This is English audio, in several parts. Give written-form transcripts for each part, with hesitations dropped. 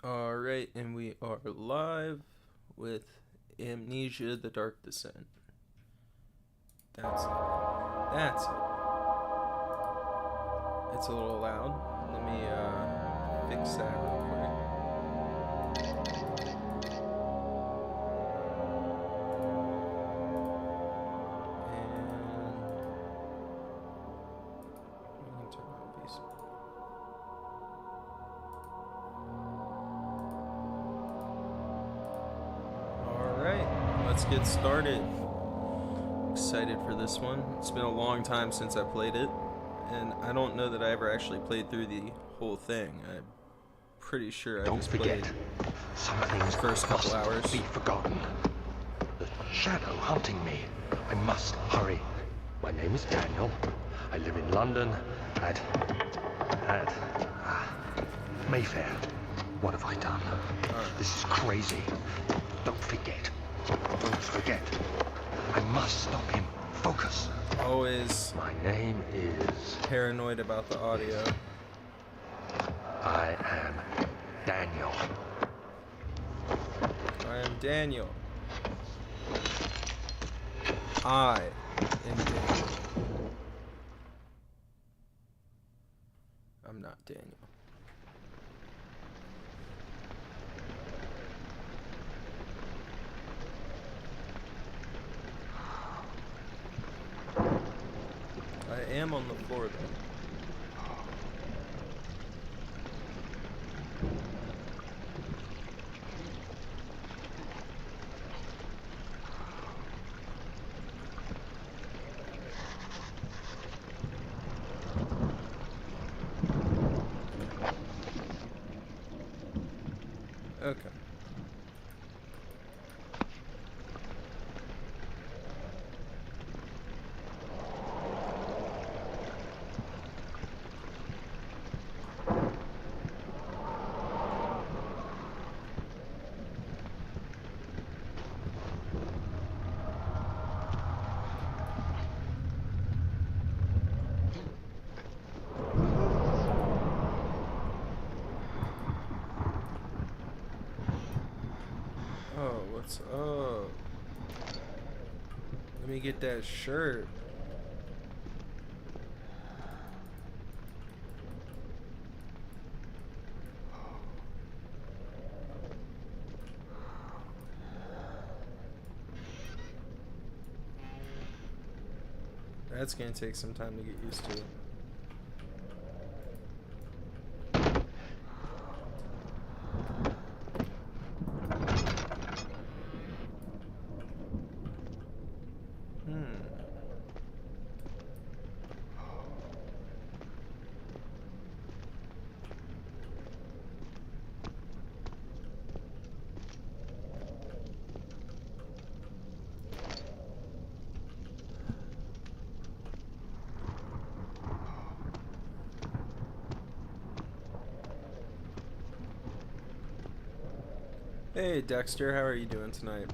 Alright, and we are live with Amnesia, The Dark Descent. That's it. That's it. It's a little loud. Let me fix that real quick. And we can turn on these. Alright, let's get started. Excited for this one. It's been a long time since I played it, and I don't know that I ever actually played through the whole thing. I'm pretty sure I Don't just forget, played some things the first couple mustn't hours. be forgotten. The shadow hunting me. I must hurry. My name is Daniel. I live in London at Mayfair. What have I done? This is crazy. Don't forget. Don't forget. I must stop him. Focus. Always My name is... paranoid about the audio. I am Daniel. I am Daniel. I am Daniel. I'm not Daniel. I am on the floor though. Okay. Oh, what's up? Let me get that shirt. That's gonna take some time to get used to. Hey Dexter, how are you doing tonight?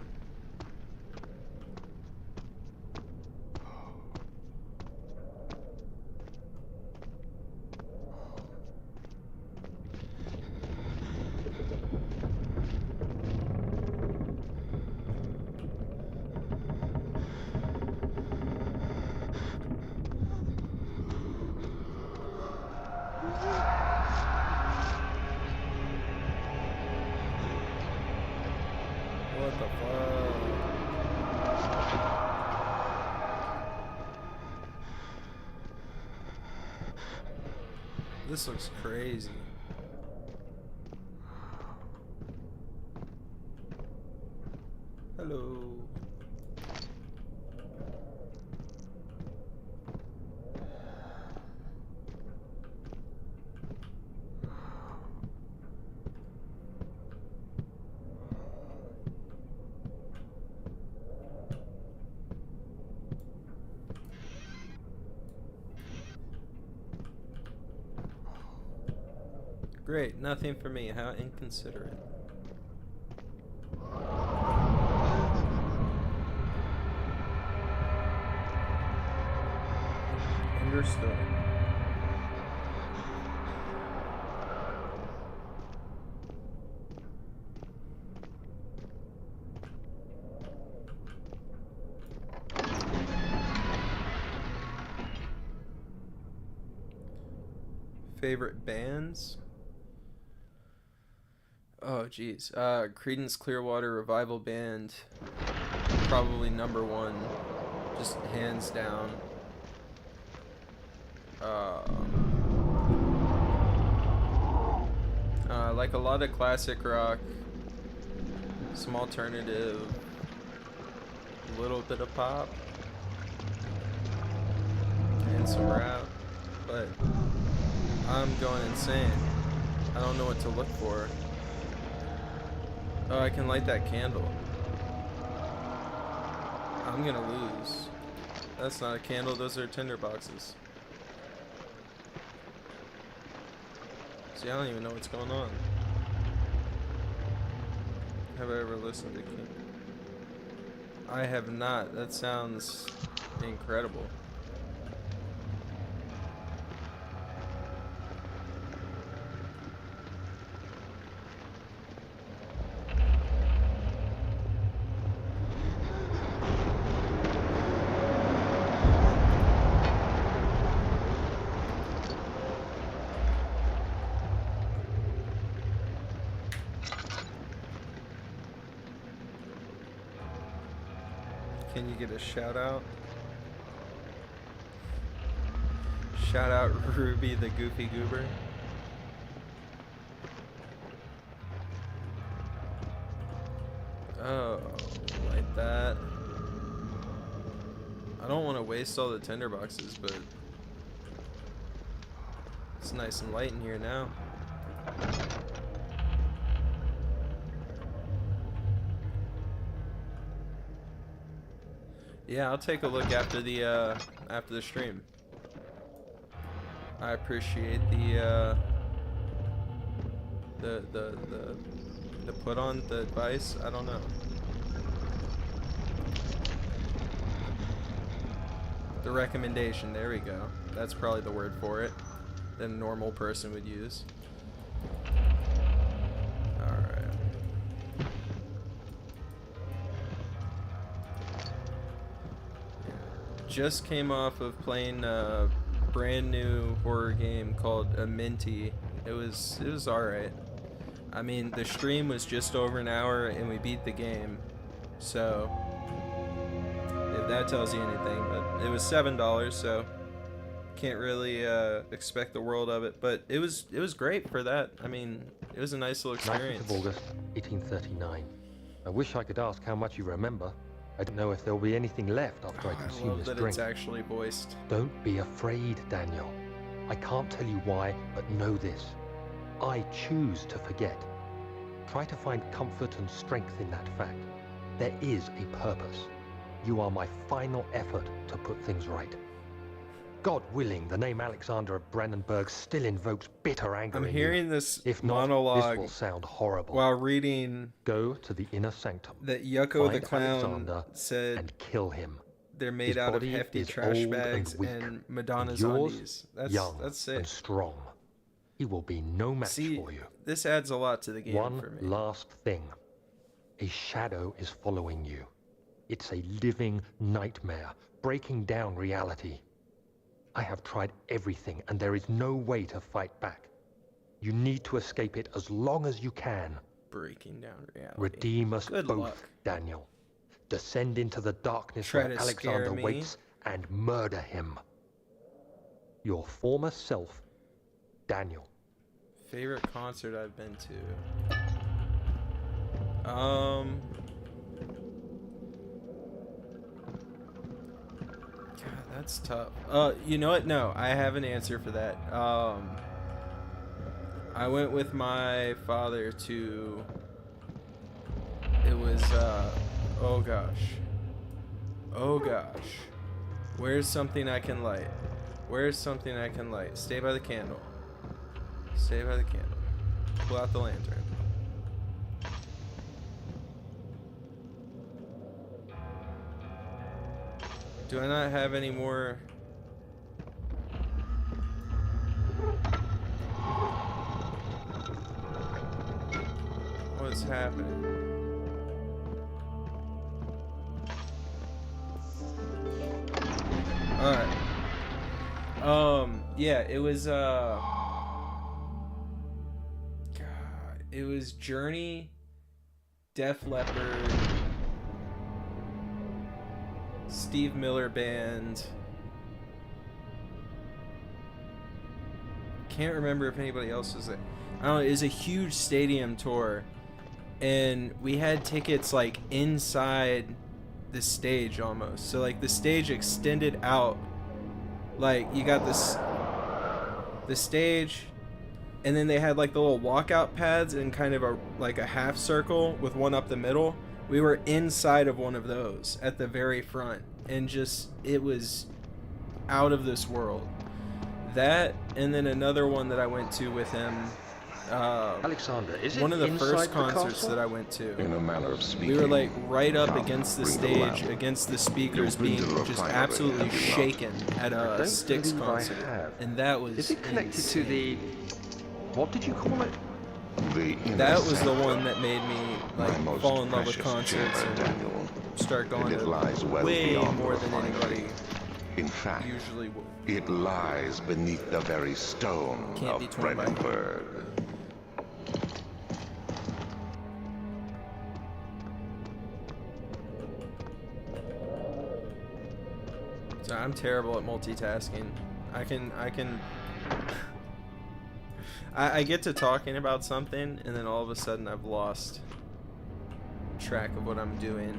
What the fuck? This looks crazy. Hello. Great, nothing for me. How inconsiderate. Understood. favorite bands? Oh, geez. Creedence Clearwater Revival Band. Probably number one. Just hands down. Like a lot of classic rock. Some alternative. A little bit of pop. And some rap. But I'm going insane. I don't know what to look for. Oh, I can light that candle. I'm gonna lose. That's not a candle, those are tinder boxes. See, I don't even know what's going on. Have I ever listened to King? I have not. That sounds incredible. Can you get a shout out? Shout out Ruby the Goofy Goober. Oh, like that. I don't want to waste all the tinder boxes, but it's nice and light in here now. Yeah, I'll take a look after the stream. I appreciate the put on the advice. I don't know. The recommendation. There we go. That's probably the word for it that a normal person would use. Just came off of playing a brand new horror game called Amnesia. It was alright. I mean, the stream was just over an hour and we beat the game, so if that tells you anything. But it was $7, so can't really expect the world of it. But it was great for that. I mean, it was a nice little experience. 9th of August, 1839. I wish I could ask how much you remember. I don't know if there'll be anything left after I consume I love this that drink. It's actually voiced. Don't be afraid, Daniel. I can't tell you why, but know this. I choose to forget. Try to find comfort and strength in that fact. There is a purpose. You are my final effort to put things right. God willing, the name Alexander of Brandenburg still invokes bitter anger I'm in hearing you. this If not, monologue this will sound horrible. while reading Go to the inner sanctum. that Yucko the Find Clown Alexander said and kill him. they're made His out of body hefty is trash old bags and weak, and Madonna's and yours, undies. young That's sick. and strong. He will be no match See, for you. this adds a lot to the game One for me. last thing. A shadow is following you. It's a living nightmare, breaking down reality. I have tried everything, and there is no way to fight back. You need to escape it as long as you can. Breaking down reality. Redeem us Good both, luck. Daniel. Descend into the darkness Try where to Alexander scare me. waits and murder him. Your former self, Daniel. Favorite concert I've been to? God, that's tough. You know what? No, I have an answer for that. I went with my father to. It was oh gosh. Where's something I can light? Where's something I can light? Stay by the candle. Stay by the candle. Pull out the lantern. Do I not have any more? What's happening? Alright. Yeah, it was It was Journey, Def Leppard, Steve Miller Band. Can't remember if anybody else was there. I don't know. It was a huge stadium tour, and we had tickets like inside the stage almost. So like the stage extended out. Like you got the stage, and then they had like the little walkout pads and kind of a half circle with one up the middle. We were inside of one of those at the very front, and just it was out of this world. That, and then another one that I went to with him. Alexander, is it one of the inside first the concerts castle? that I went to. In a manner of speaking, We were like right up come, against the bring the stage, lamp. against the speakers, You'll bring being the just refinery, absolutely have you not? shaken at I a don't Styx believe I concert, have. and that was Is it connected to insane. the... What did you call it? The inner That was the sanctum, one that made me my like most fall in love with precious concerts chamber, and Daniel. start going And it to lies well way beyond more the than refinery. anybody In fact, usually would. it lies beneath the very stone Can't be of torn by. Brandenburg. So I'm terrible at multitasking. I get to talking about something, and then all of a sudden I've lost track of what I'm doing.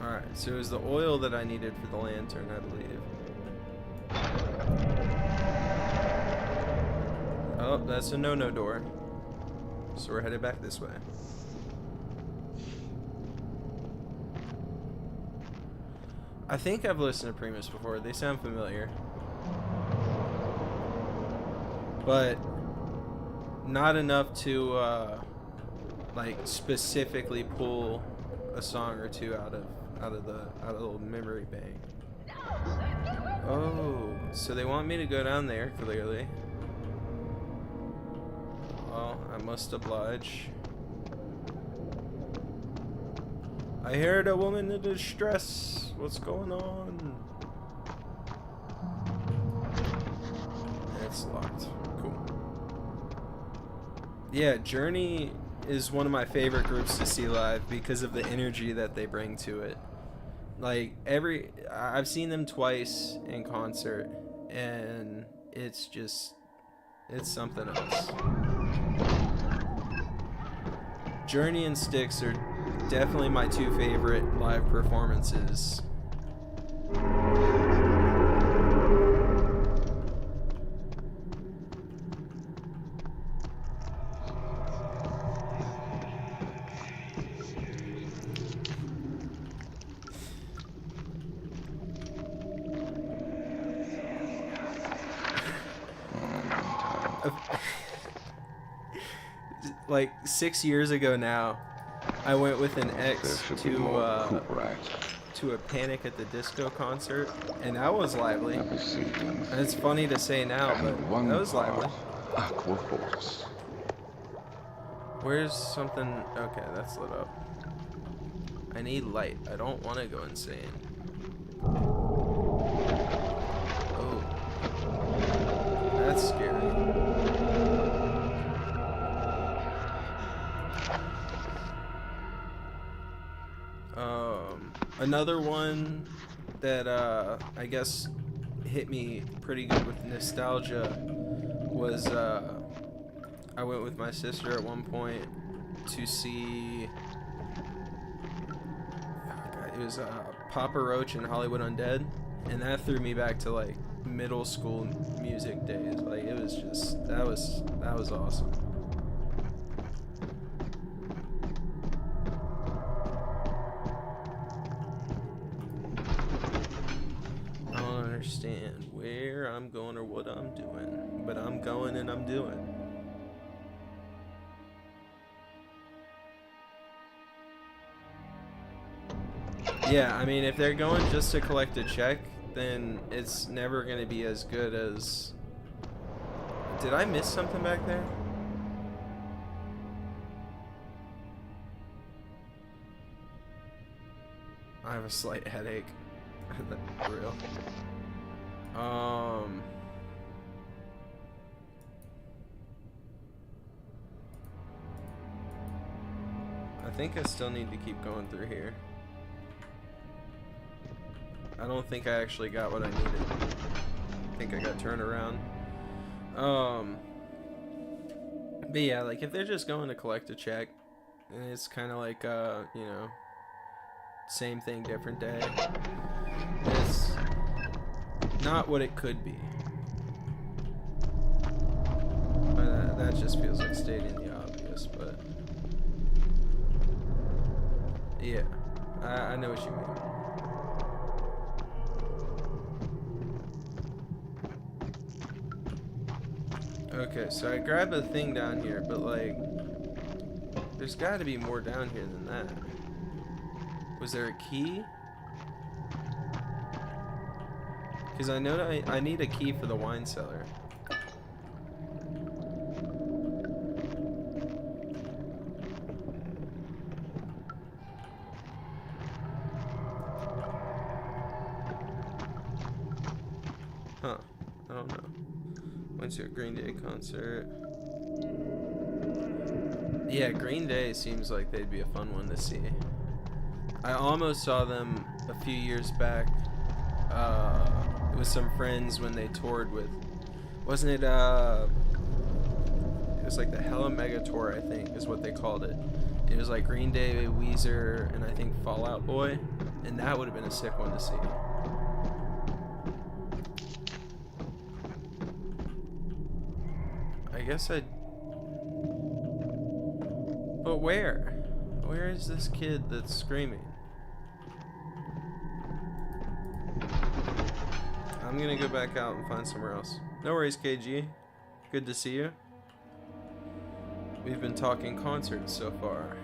Alright, so it was the oil that I needed for the lantern, I believe. Oh, that's a no-no door. So we're headed back this way. I think I've listened to Primus before. They sound familiar. But not enough to like specifically pull a song or two out of the little memory bank. Oh, so they want me to go down there, clearly. Well, I must oblige. I heard a woman in distress. What's going on? It's locked. Cool. Yeah, Journey is one of my favorite groups to see live because of the energy that they bring to it. Like I've seen them twice in concert, and it's something else. Journey and Styx are definitely my two favorite live performances. Like 6 years ago now, I went with an ex to a Panic at the Disco concert, and that was lively. And it's funny to say now, but that was lively. Aquaforce. Where's something? Okay, that's lit up. I need light. I don't want to go insane. Oh, that's scary. Another one that I guess hit me pretty good with nostalgia was I went with my sister at one point to see it was Papa Roach and Hollywood Undead, and that threw me back to like middle school music days. Like it was just that was awesome. Understand where I'm going or what I'm doing, but I'm going and I'm doing. Yeah, I mean, if they're going just to collect a check, then it's never going to be as good as... Did I miss something back there? I have a slight headache. Real. I think I still need to keep going through here. I don't think I actually got what I needed. I think I got turned around. But yeah, like if they're just going to collect a check, and it's kind of like, you know, same thing, different day. It's not what it could be. But that just feels like stating the obvious, but yeah, I know what you mean. Okay, so I grabbed a thing down here, but like, there's got to be more down here than that. Was there a key? Because I know that I need a key for the wine cellar. Huh. I don't know. Went to a Green Day concert. Yeah, Green Day seems like they'd be a fun one to see. I almost saw them a few years back with some friends when they toured with, wasn't it, it was like the Hella Mega Tour, I think, is what they called it. It was like Green Day, Weezer, and I think Fall Out Boy, and that would have been a sick one to see. I guess I'd... But where? Where is this kid that's screaming? I'm gonna go back out and find somewhere else. No worries, KG. Good to see you. We've been talking concerts so far.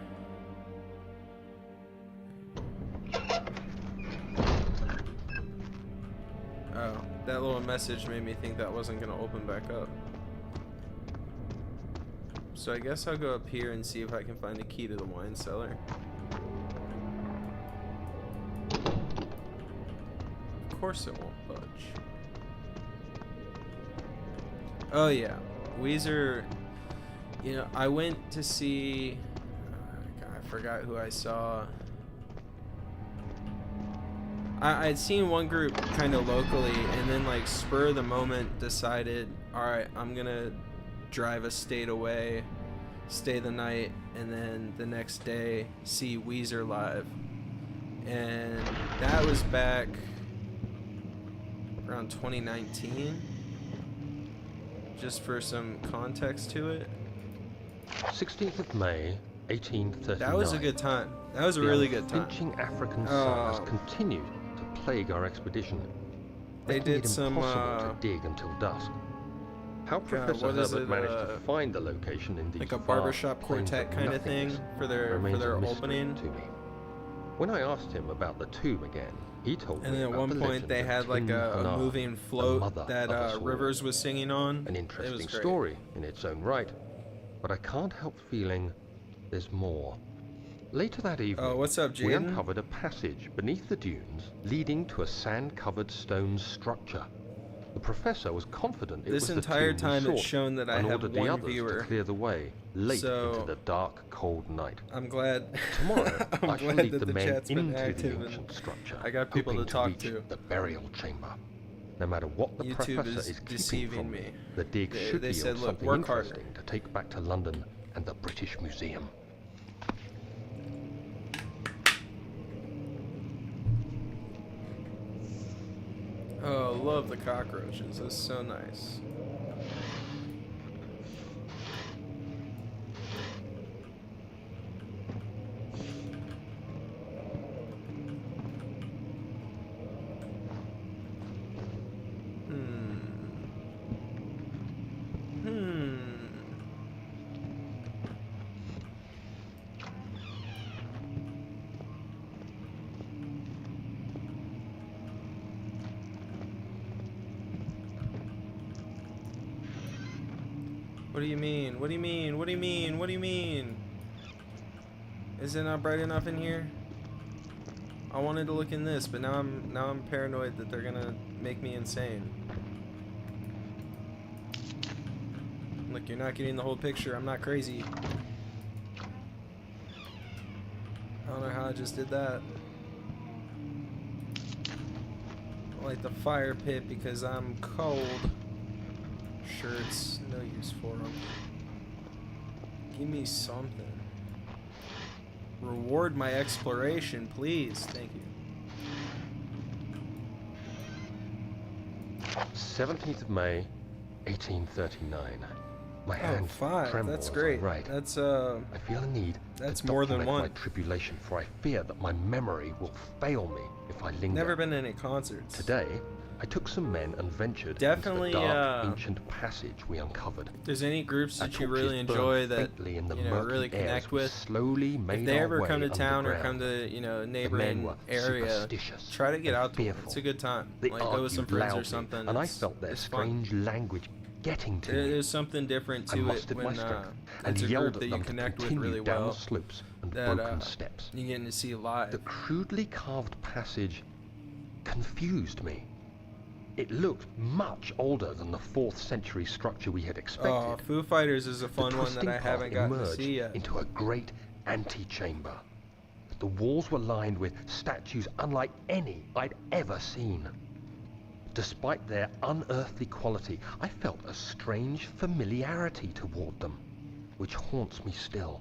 Oh, that little message made me think that wasn't gonna open back up. So I guess I'll go up here and see if I can find a key to the wine cellar. Of course it won't budge. Oh yeah, Weezer, you know, I went to see, God, I forgot who I saw. I'd seen one group kind of locally, and then like spur of the moment decided, alright, I'm gonna drive a state away, stay the night, and then the next day see Weezer live. And that was back around 2019. Just for some context to it. 16th of May, 1839. That was a good time. That was a really good time. The unflinching African suns continued to plague our expedition. They making did it some impossible to dig until dusk. How Professor what is Herbert it, managed to find the location in these like a vast barbershop plains quartet of kind of thing nothingness for their remains a mystery opening. to me. When I asked him about the tomb again, he told me And then at about one the point legend they of had like Tin a Hanar, moving the float mother that of us all. Rivers was singing on. An It was interesting great. story in its own right, but I can't help feeling there's more. Later that evening, Oh, what's up, we Jaden? uncovered a passage beneath the dunes leading to a sand-covered stone structure. The professor was confident it This was entire the tomb time we it's sought, shown that I and have ordered the one others viewer. to clear the way late So, into the dark, cold night. I'm glad. Tomorrow, I'm I shall glad lead that the the men chat's been into active the and ancient structure, I got people hoping to talk reach to. the burial chamber. No matter what the YouTube professor is is keeping deceiving from me. the dig They- should they yield said, "Look, something work harder." interesting to take back to London and the British Museum. Oh, love the cockroaches. That's so nice. What do you mean? What do you mean? What do you mean? What do you mean? Is it not bright enough in here? I wanted to look in this, but now I'm paranoid that they're gonna make me insane. Look, you're not getting the whole picture. I'm not crazy. I don't know how I just did that. I like the fire pit because I'm cold. Shirts, no use for them. Give me something. Reward my exploration, please. Thank you. 17th of May, 1839. My Oh, hands 5. tremble That's as great. I write. That's I feel a need that's to more than document one. my tribulation, for I fear that my memory will fail me if I linger. Never been to any concerts. Today, I took some men and ventured Definitely, into the dark, ancient passage we uncovered. If there's any groups Our that you torches really burned enjoy that faintly in the you know murky really airs connect we with, slowly made if they our ever way come to town or underground. come to The men neighboring were area, superstitious try to get and out to one. fearful. It's a good time. They Like go with some argued friends loudly, or something. and I It's- felt their it's fun. strange language getting to me. There's something different I to it mustered my when strength and it's a yelled group at that you them to connect with continue really down well. the slopes and That broken steps. you're getting to see live. The crudely carved passage confused me. It looked much older than the 4th century structure we had expected. Oh, Foo Fighters is a The fun one that twisting I path haven't gotten to emerged see yet. into a great antechamber. The walls were lined with statues unlike any I'd ever seen. Despite their unearthly quality, I felt a strange familiarity toward them, which haunts me still.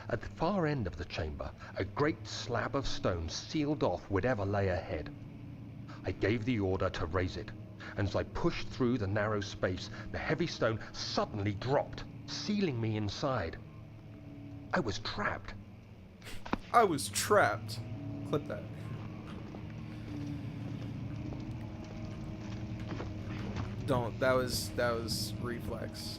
At the far end of the chamber, a great slab of stone sealed off whatever lay ahead. I gave the order to raise it, and as I pushed through the narrow space, the heavy stone suddenly dropped, sealing me inside. I was trapped. I was trapped. Clip that. Don't. That was reflex.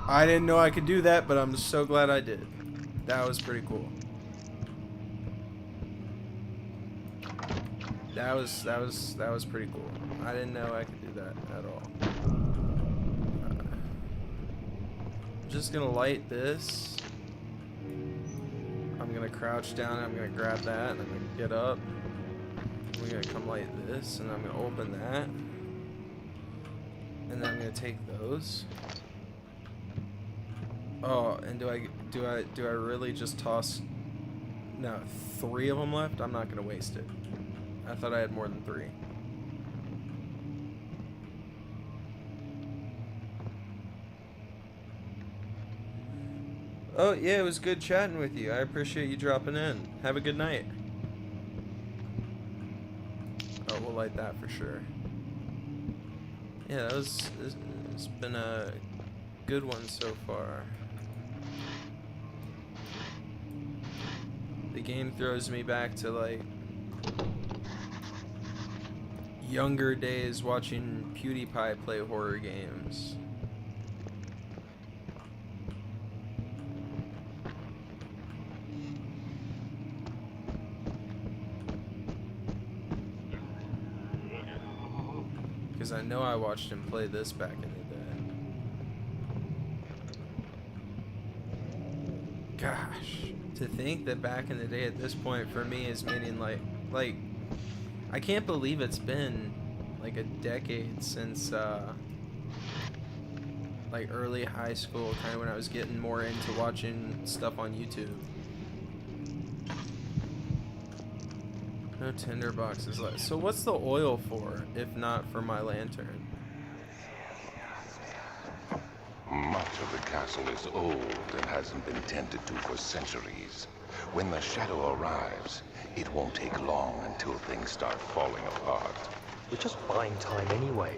I didn't know I could do that, but I'm so glad I did. That was pretty cool. That was pretty cool. I didn't know I could do that at all. I'm just gonna light this. I'm gonna crouch down, I'm gonna grab that, and I'm gonna get up. We're gonna come light this, and I'm gonna open that. And then I'm gonna take those. Oh, and do I really just toss? No, 3 of them left. I'm not gonna waste it. I thought I had more than 3. Oh yeah, it was good chatting with you. I appreciate you dropping in. Have a good night. Oh, we'll light that for sure. Yeah, it's been a good one so far. The game throws me back to like younger days watching PewDiePie play horror games. Because I know I watched him play this back in the day. Gosh, to think that back in the day at this point for me is meaning like I can't believe it's been like a decade since like early high school, kind of when I was getting more into watching stuff on YouTube. No tinder boxes left. So what's the oil for, if not for my lantern? Much of the castle is old and hasn't been tended to for centuries. When the shadow arrives, it won't take long until things start falling apart. We're just buying time anyway.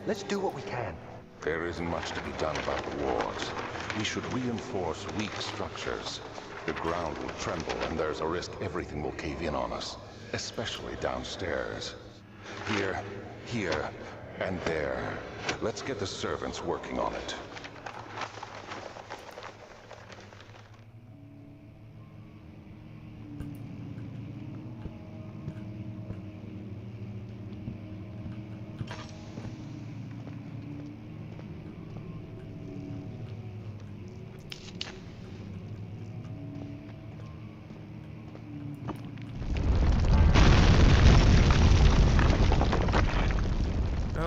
Let's do what we can. There isn't much to be done about the walls. We should reinforce weak structures. The ground will tremble and there's a risk everything will cave in on us, especially downstairs. Here, and there. Let's get the servants working on it.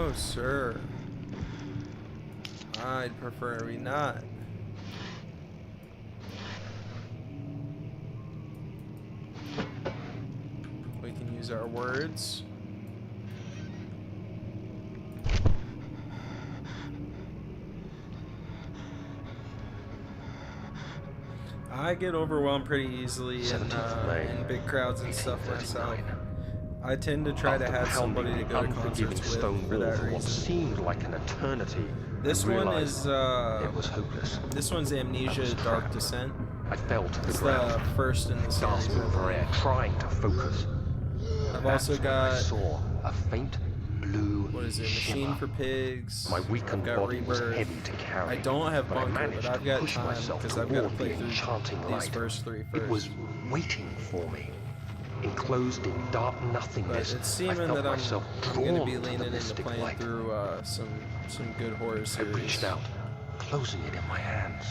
No, sir. I'd prefer we not. We can use our words. I get overwhelmed pretty easily in big crowds and stuff myself. I tend to try to have somebody to go to concerts with for that What reason. seemed like an eternity. This I one realized is it was hopeless. this one's Amnesia Dark Descent. I fell to the It's ground, the first in the series. gasping for air, trying to focus. I've That's also when I got, saw a faint blue what is it, Machine shimmer. for Pigs. My weakened I've got body was Rebirth. heavy to carry. I don't have but I Bunker, managed but I've to got push time myself because I've got to toward play the through enchanting these light. first three It first. was waiting for me. Enclosed in dark But nothingness, it's I seeming felt that myself I'm drawn going to be to the leaning into mystic playing light. through some good horror I series. reached out, closing it in my hands.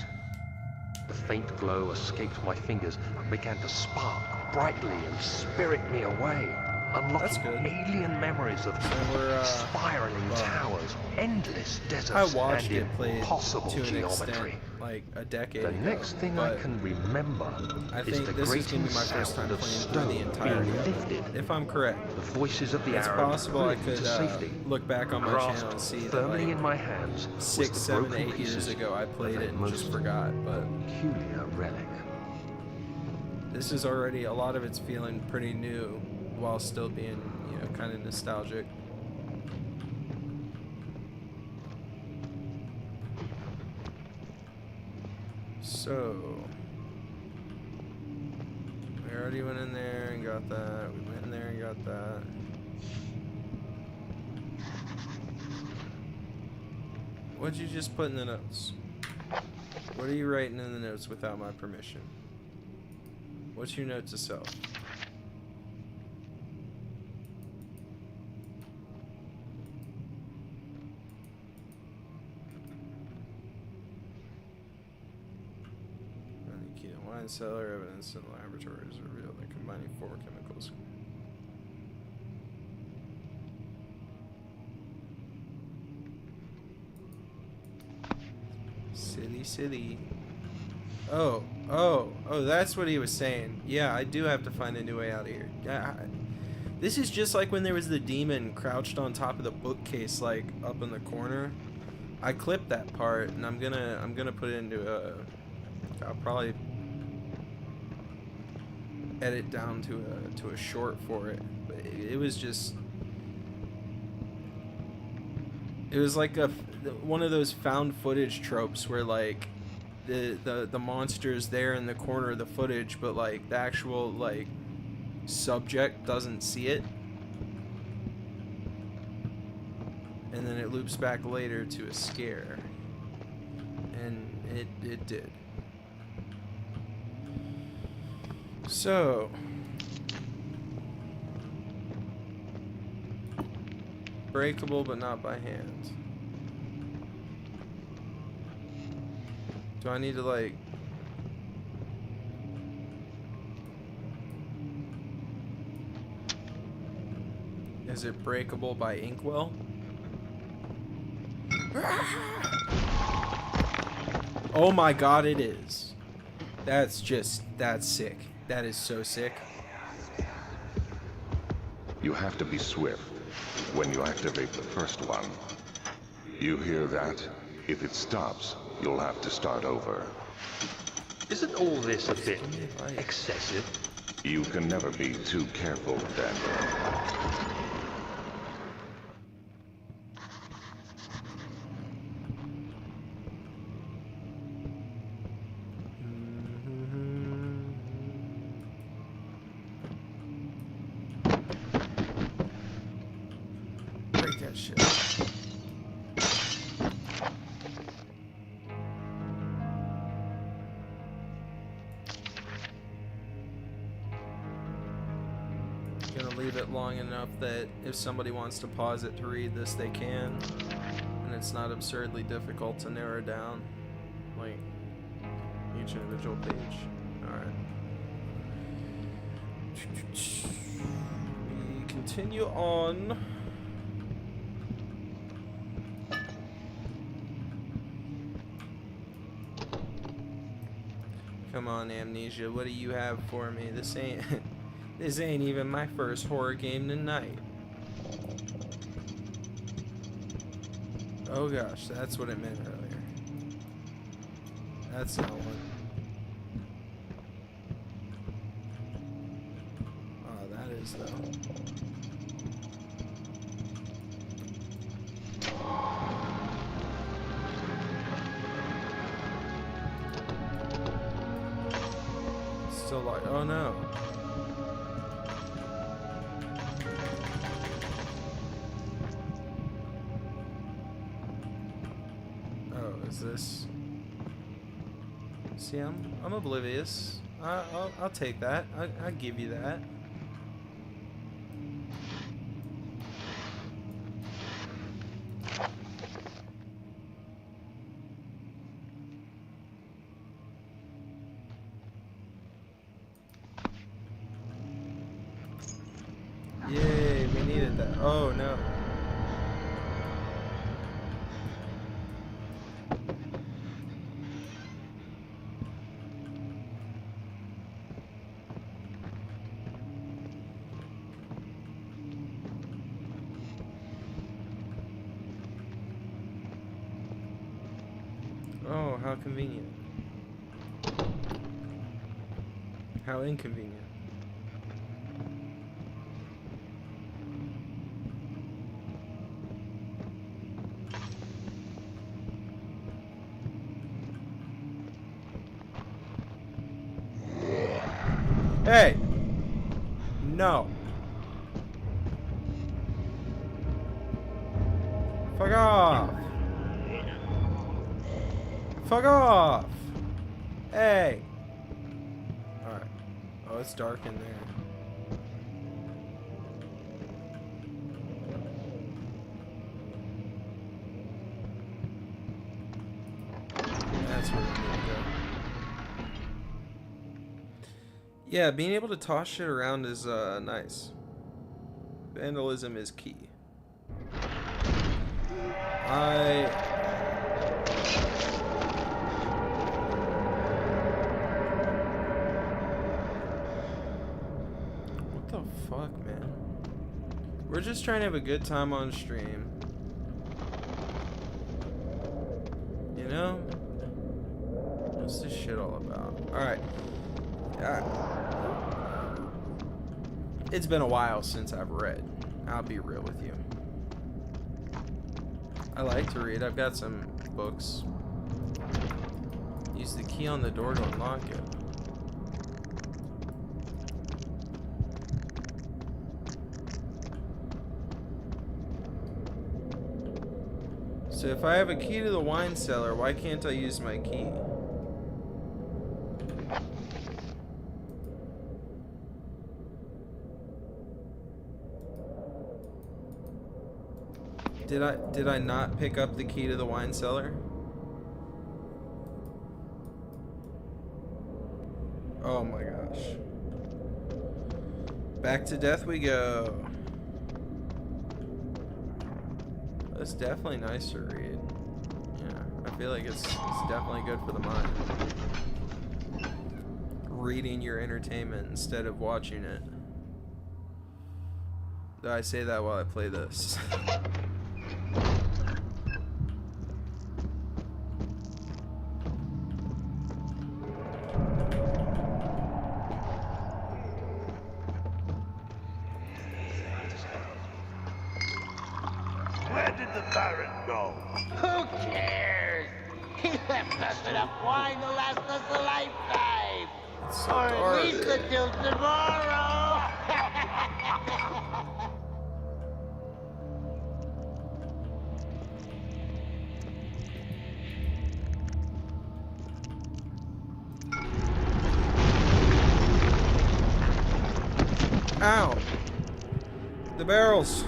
The faint glow escaped my fingers and began to spark brightly and spirit me away, That's unlocking good. alien memories of we're, spiraling well, towers, endless I deserts, watched and it played impossible to an geometry. extent like a decade The ago. next thing I but can remember I is think the this is grating going to be my first sound time of playing through the stone entirety being of lifted. it. If I'm correct, The voices of the it's Arab possible I pulling could to safety. look back on my Grasped channel and see that firmly like in my hands was 6, the 7, broken 8 years pieces ago I of played a it and most just forgot. But peculiar relic. this is already, a lot of it's feeling pretty new while still being, you know, kind of nostalgic. So we already went in there and got that. We went in there and got that. What'd you just put in the notes? What are you writing in the notes without my permission? What's your note to self? Wine cellar evidence in laboratories revealed that combining 4 chemicals. City. Oh, that's what he was saying. Yeah, I do have to find a new way out of here. Yeah, this is just like when there was the demon crouched on top of the bookcase, like up in the corner. I clipped that part, and I'm gonna put it into a. I'll probably edit down to a short for it. But it was just. It was like one of those found footage tropes where like the monster's there in the corner of the footage, but like the actual like subject doesn't see it, and then it loops back later to a scare, and it did. So breakable, but not by hand. Do I need to like? Is it breakable by inkwell? Oh my god, it is. That's sick. That is so sick. You have to be swift when you activate the first one. You hear that? If it stops, you'll have to start over. Isn't all this a bit excessive? You can never be too careful, Daniel. Break that shit. Gonna leave it long enough that if somebody wants to pause it to read this, they can, and it's not absurdly difficult to narrow down like each individual page. All right. We continue on. Come on, Amnesia, what do you have for me? This ain't this ain't even my first horror game tonight. Oh gosh, that's what it meant earlier. That's not one. Oh, that is though. Still like, oh no. Oh, is this? See, I'm oblivious. I'll take that. I'll give you that. Yay, we needed that. Oh no. Oh, how convenient. How inconvenient. Hey! No. Fuck off! Fuck off! Hey! Alright. Oh, it's dark in there. That's where we need to go. Yeah, being able to toss shit around is nice. Vandalism is key. What the fuck, man? We're just trying to have a good time on stream. You know? What's this shit all about? Alright. It's been a while since I've read. I'll be real with you. I like to read. I've got some books. Use the key on the door to unlock it. So if I have a key to the wine cellar, why can't I use my key? Did I not pick up the key to the wine cellar? Oh my gosh. Back to death we go. That's definitely nice to read. Yeah, I feel like it's definitely good for the mind. Reading your entertainment instead of watching it. Though I say that while I play this. Where did the Baron go? Who cares? He left us enough wine to last us a lifetime. It's so Or at dark. least until tomorrow. Ow! The barrels!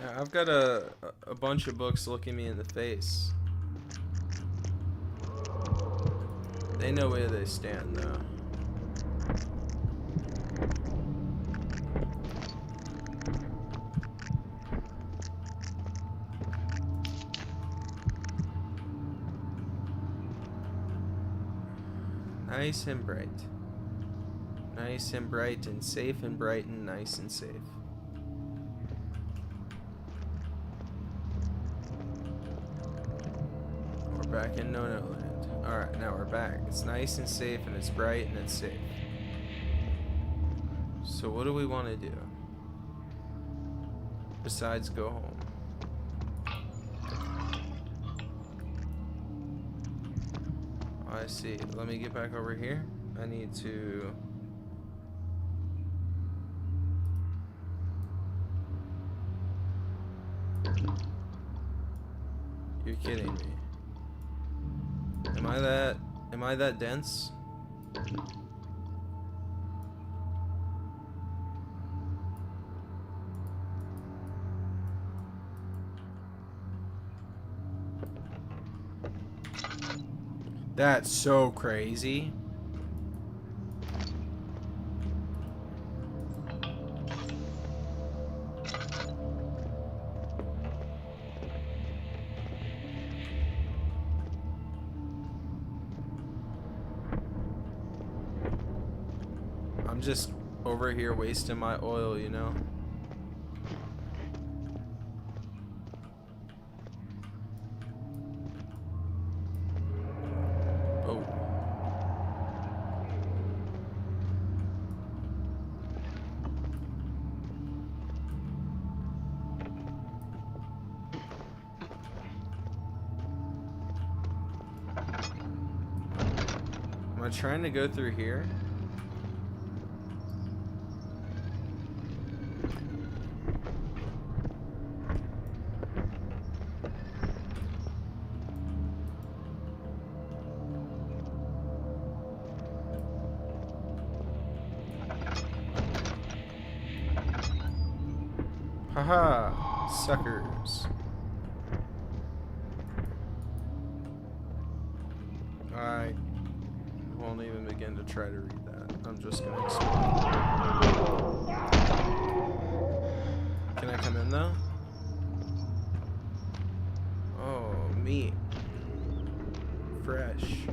Yeah, I've got a bunch of books looking me in the face. They know where they stand, though. Nice and bright. Nice and bright and safe and bright and nice and safe. We're back in No No Land. Alright, now we're back. It's nice and safe and it's bright and it's safe. So what do we want to do? Besides go home. I see. Let me get back over here. I need to... You're kidding me. Am I that dense? That's so crazy. I'm just over here wasting my oil, you know? Oh. Am I trying to go through here? Haha, suckers. I won't even begin to try to read that. I'm just gonna explore. Can I come in though? Oh, meat. Fresh.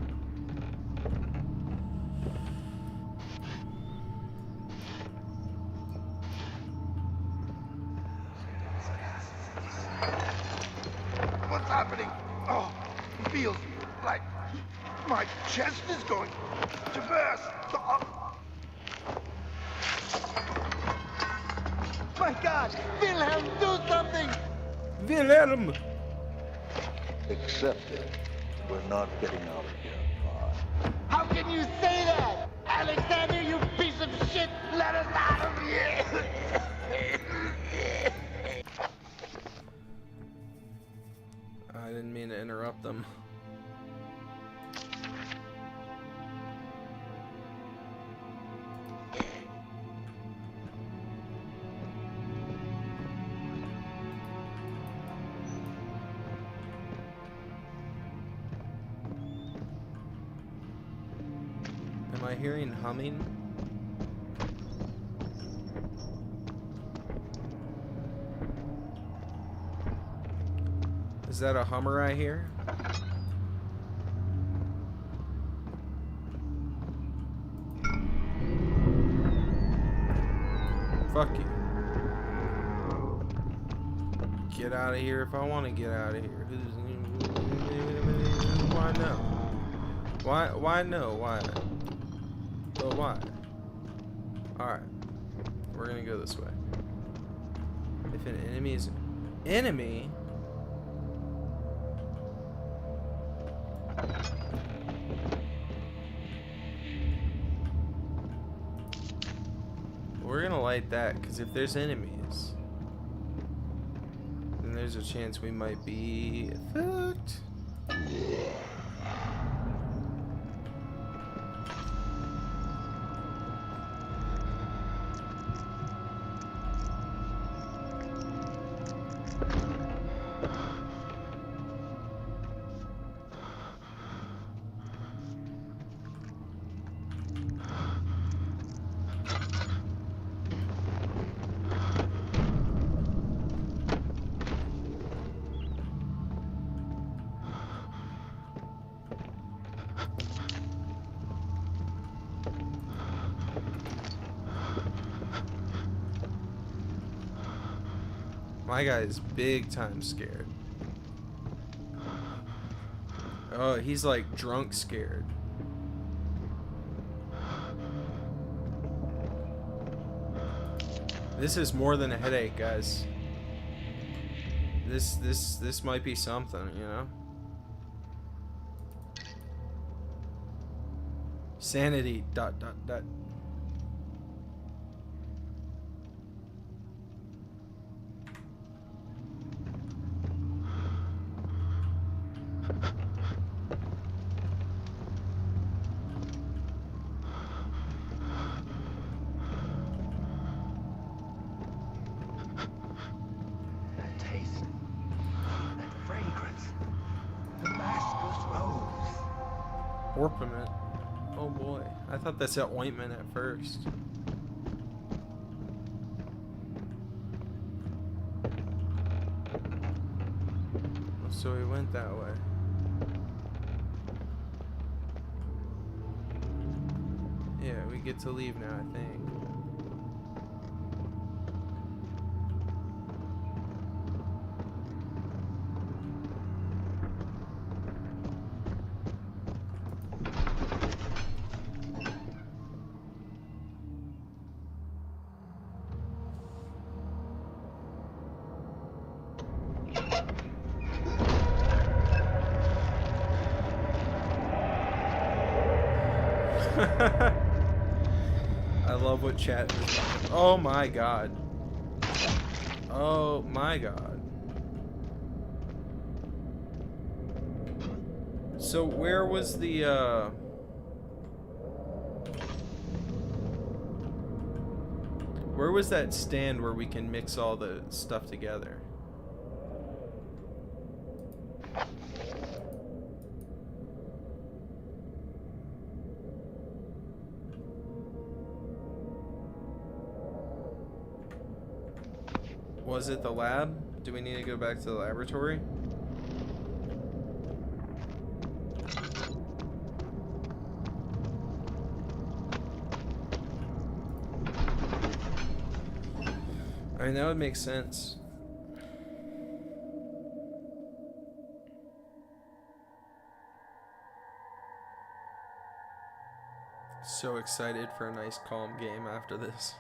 What's happening? Oh, it feels like my chest is going to burst. Oh. My God, Wilhelm, do something! Wilhelm! Accept it. We're not getting out of here alive. How can you say that? Alexander, you piece of shit! Let us out of here! I didn't mean to interrupt them. Am I hearing humming? Is that a Hummer I hear? Fuck you. Get out of here if I want to get out of here. Why no? Why no? Why? But why? Alright. We're gonna go this way. If an enemy is... Enemy? We're gonna light that, because if there's enemies, then there's a chance we might be fucked. My guy is big time scared. Oh, he's like drunk scared. This is more than a headache, guys. This might be something, you know? Sanity ... That taste, that fragrance, Damascus rose. Orpiment. Oh boy. I thought that's an ointment at first. So he went that way. Yeah, we get to leave now, I think. I love what chat is. Oh my god. Oh my god. So where was the where was that stand where we can mix all the stuff together? Was it the lab? Do we need to go back to the laboratory? I mean, that would make sense. So excited for a nice calm game after this.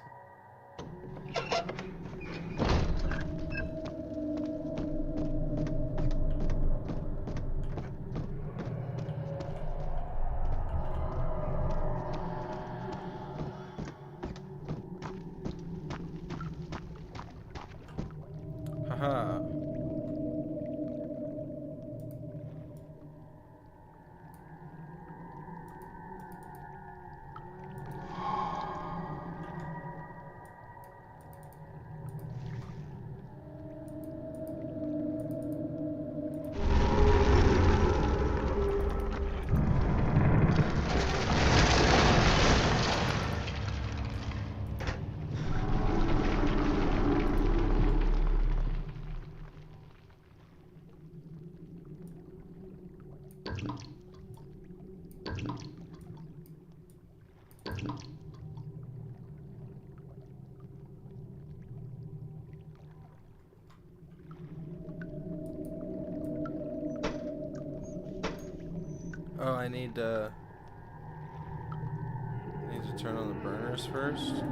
Haha. Oh, I need to turn on the burners first.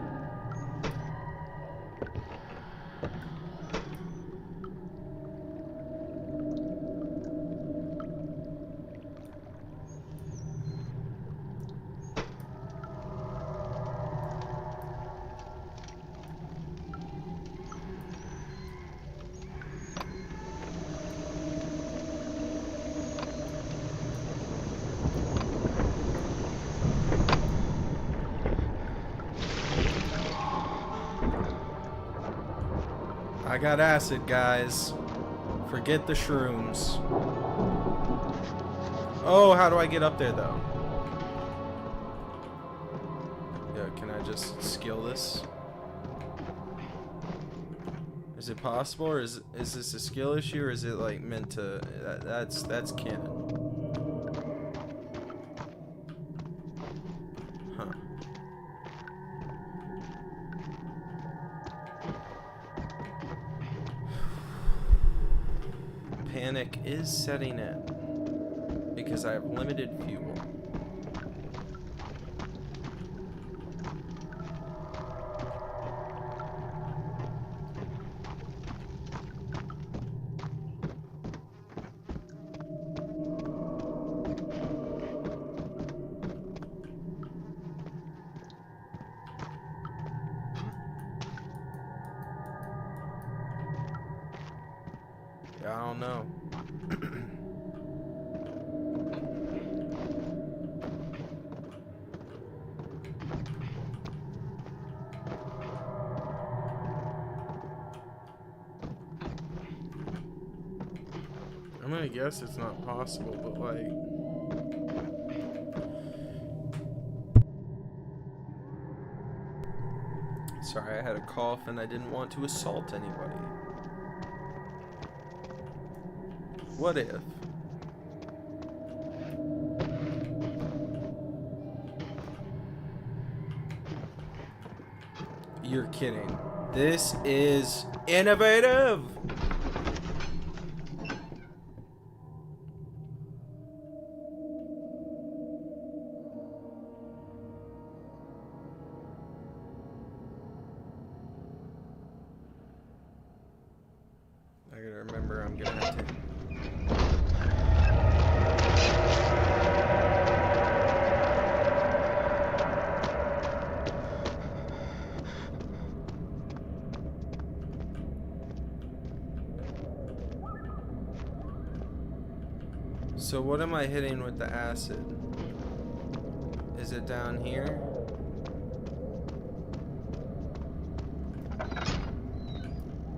I got acid, guys. Forget the shrooms. Oh, how do I get up there, though? Yeah, can I just skill this? Is it possible, or is this a skill issue, or is it like meant to? That's canon. Huh. panic is setting in because I have limited fuel. I don't know. I'm gonna guess it's not possible, but like... Sorry, I had a cough and I didn't want to assault anybody. What if? You're kidding. This is innovative! I gotta remember I'm gonna have to... So what am I hitting with the acid? Is it down here?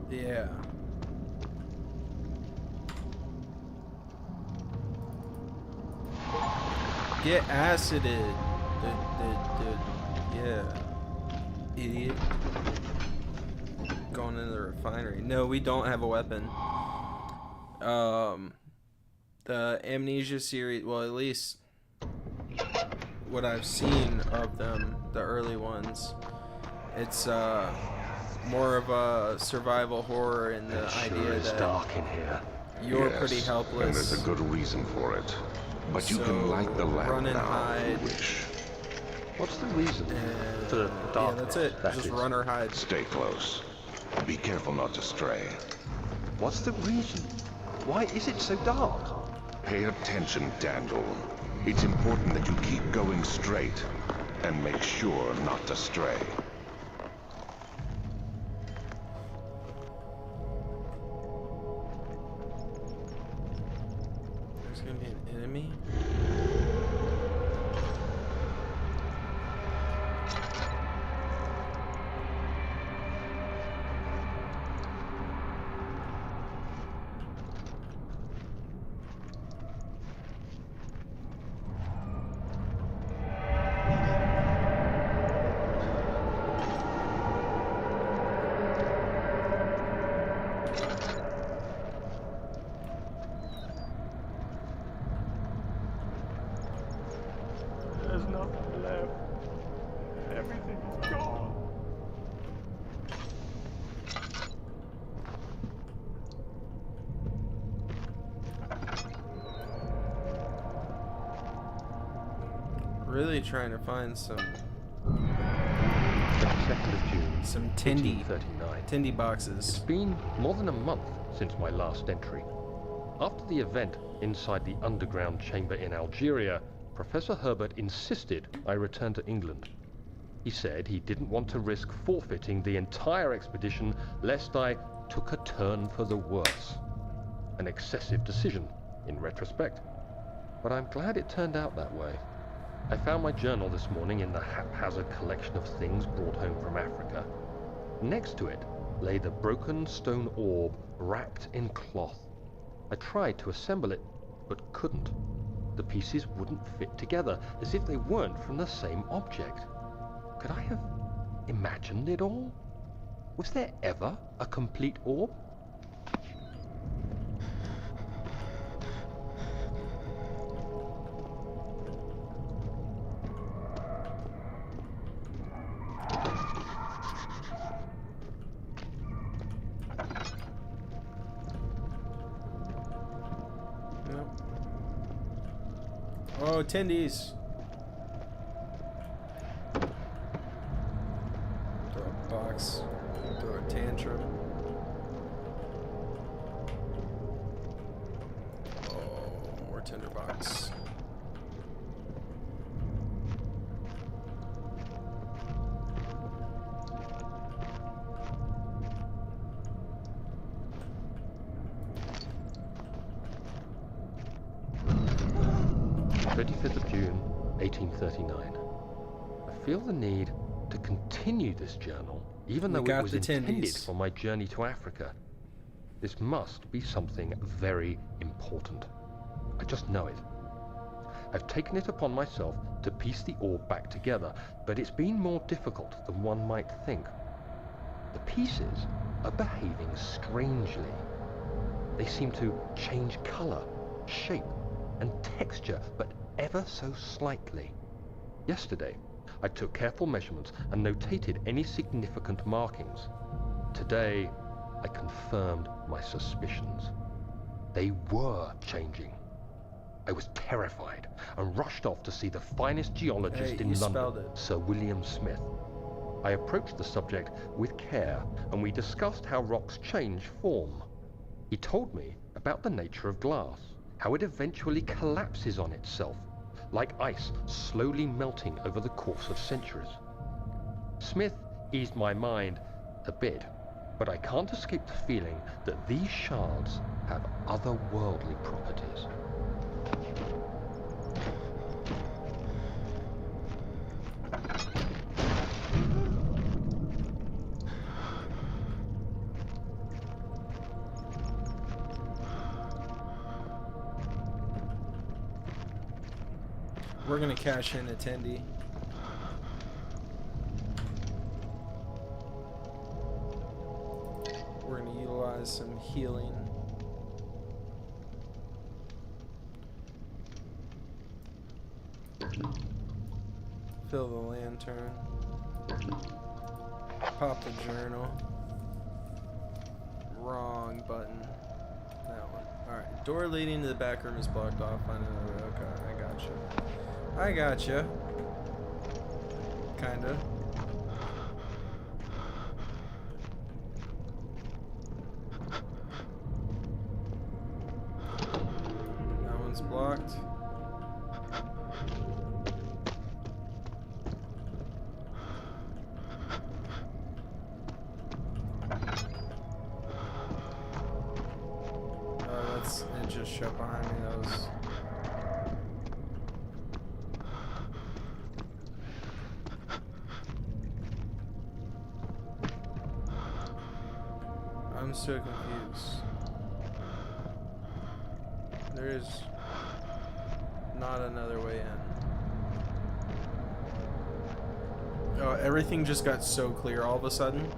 Yeah. Get acided. Yeah. Idiot. Going into the refinery. No, we don't have a weapon. The Amnesia series, well, at least what I've seen of them, the early ones, it's more of a survival horror in the idea is that dark in here. you're Yes, pretty helpless. And there's a good reason for it. But you can light the lamp run and now hide. if you wish. What's the reason And for the yeah, darkness? that's it. that Just is? run or hide. Stay close. Be careful not to stray. What's the reason? Why is it so dark? Pay attention, Daniel. It's important that you keep going straight and make sure not to stray. There's gonna be an enemy. There's nothing left. Everything is gone. Really trying to find some 22nd of June, some tindy 1939. boxes. It's been more than a month since my last entry. After the event inside the underground chamber in Algeria, Professor Herbert insisted I return to England. He said he didn't want to risk forfeiting the entire expedition lest I took a turn for the worse. An excessive decision, in retrospect. But I'm glad it turned out that way. I found my journal this morning in the haphazard collection of things brought home from Africa. Next to it lay the broken stone orb wrapped in cloth. I tried to assemble it, but couldn't. The pieces wouldn't fit together, as if they weren't from the same object. Could I have imagined it all? Was there ever a complete orb? Oh, attendees. Throw a box. Throw a tantrum. Oh, more tinderbox. June 1839. I feel the need to continue this journal, even though it was intended for my journey to Africa. This must be something very important. I just know it. I've taken it upon myself to piece the orb back together, but it's been more difficult than one might think. The pieces are behaving strangely. They seem to change color, shape, and texture, but ever so slightly. Yesterday, I took careful measurements and notated any significant markings. Today, I confirmed my suspicions. They were changing. I was terrified and rushed off to see the finest geologist in London, Sir William Smith. I approached the subject with care, and we discussed how rocks change form. He told me about the nature of glass, how it eventually collapses on itself, like ice slowly melting over the course of centuries. Smith eased my mind a bit, but I can't escape the feeling that these shards have otherworldly properties. We're gonna cash in attendee. We're gonna utilize some healing. Fill the lantern. Pop the journal. Wrong button. That one. Alright. Door leading to the back room is blocked off. Find another way. Okay, I got you. I gotcha. Kinda. That one's blocked. That's it. Just shut behind me. That was. I'm so confused. There is not another way in. Oh, everything just got so clear all of a sudden.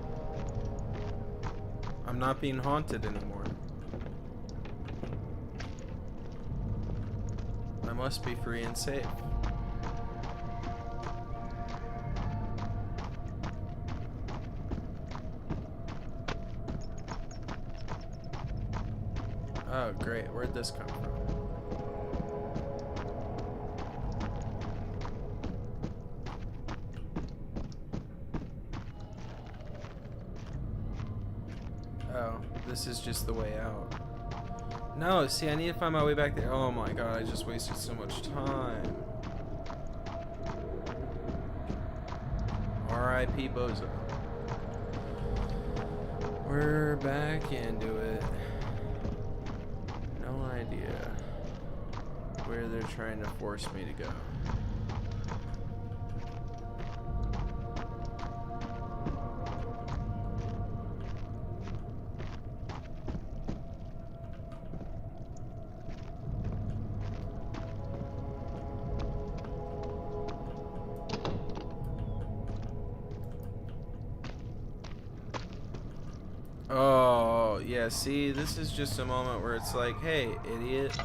I'm not being haunted anymore. I must be free and safe. Oh, great. Where'd this come from? Oh, this is just the way out. No, see, I need to find my way back there. Oh my god, I just wasted so much time. R.I.P. Bozo. We're back into it. No idea where they're trying to force me to go. Oh, yeah, see, this is just a moment where it's like, hey, idiot.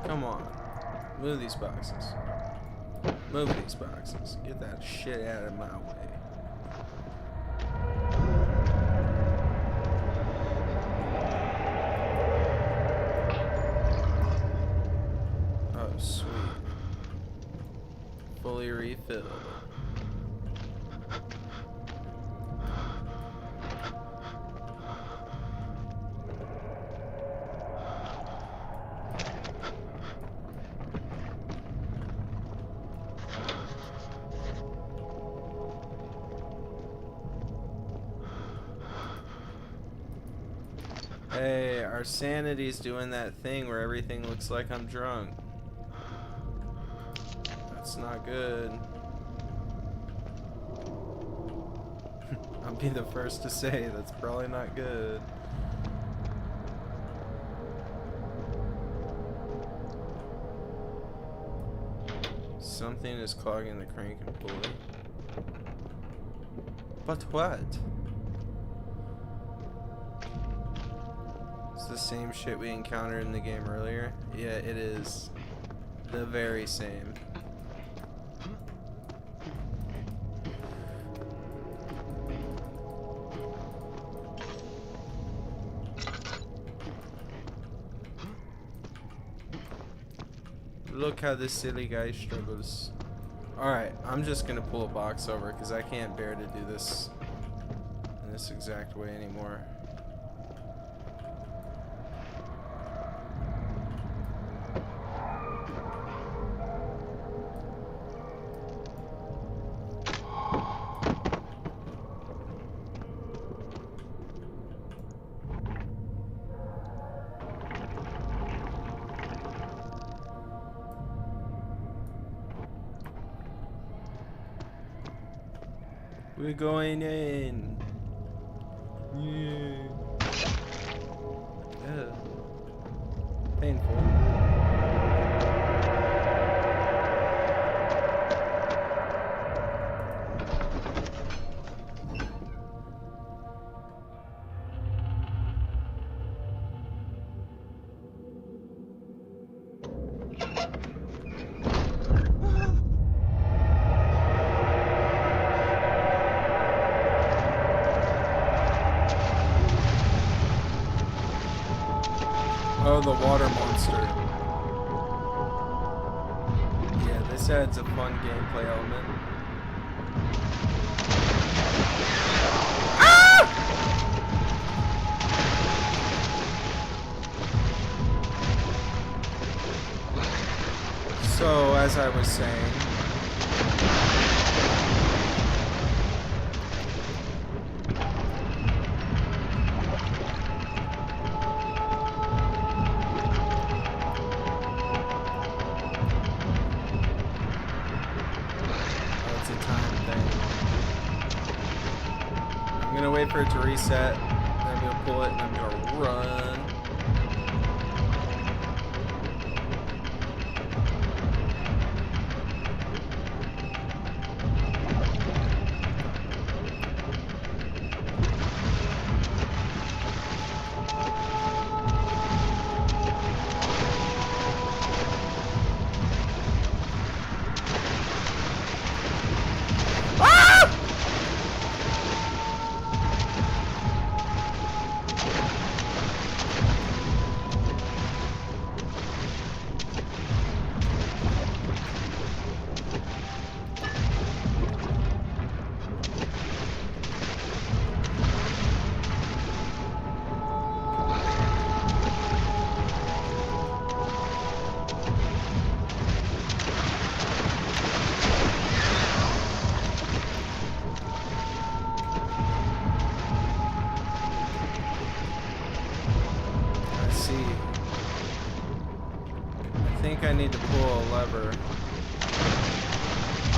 Come on. Move these boxes. Move these boxes. Get that shit out of my way. Oh, sweet. fully refilled. Hey, our sanity's doing that thing where everything looks like I'm drunk. That's not good. I'll be the first to say that's probably not good. Something is clogging the crank and pulley. But what? It's the same shit we encountered in the game earlier. Yeah, it is. The very same. Look how this silly guy struggles. Alright, I'm just gonna pull a box over because I can't bear to do this in this exact way anymore. We're going in. Yeah. Painful. Oh, the water monster. Yeah, this adds a fun gameplay element. Ah! So, as I was saying, I'm gonna wait for it to reset, then I'm gonna pull it and I'm gonna run. I think I need to pull a lever.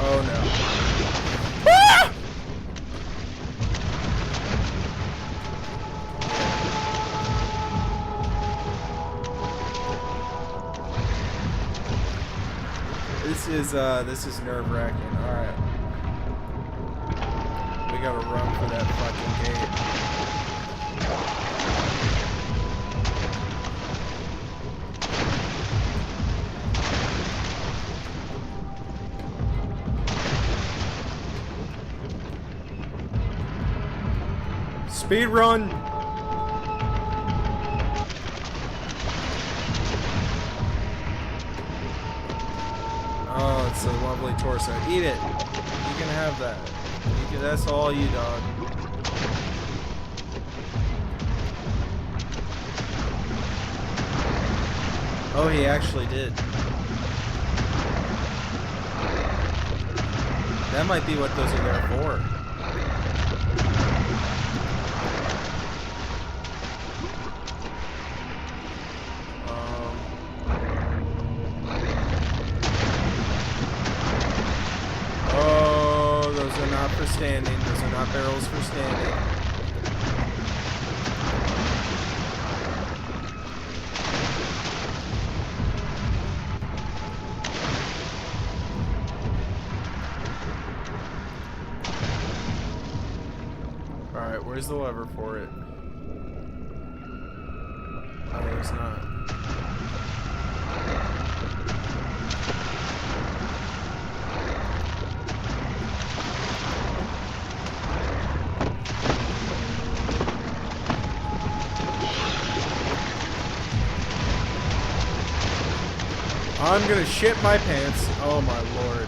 Oh no. Ah! This is nerve-wracking. Alright. We gotta run for that fucking gate. Speed run! Oh, it's That's a lovely torso. Eat it. You can have that. That's all you, dog. Oh, he actually did. That might be what those are there for. Oh, those are not for standing. Those are not barrels for standing. Alright, where's the lever for it? Oh, there's not. I'm gonna shit my pants. Oh my lord.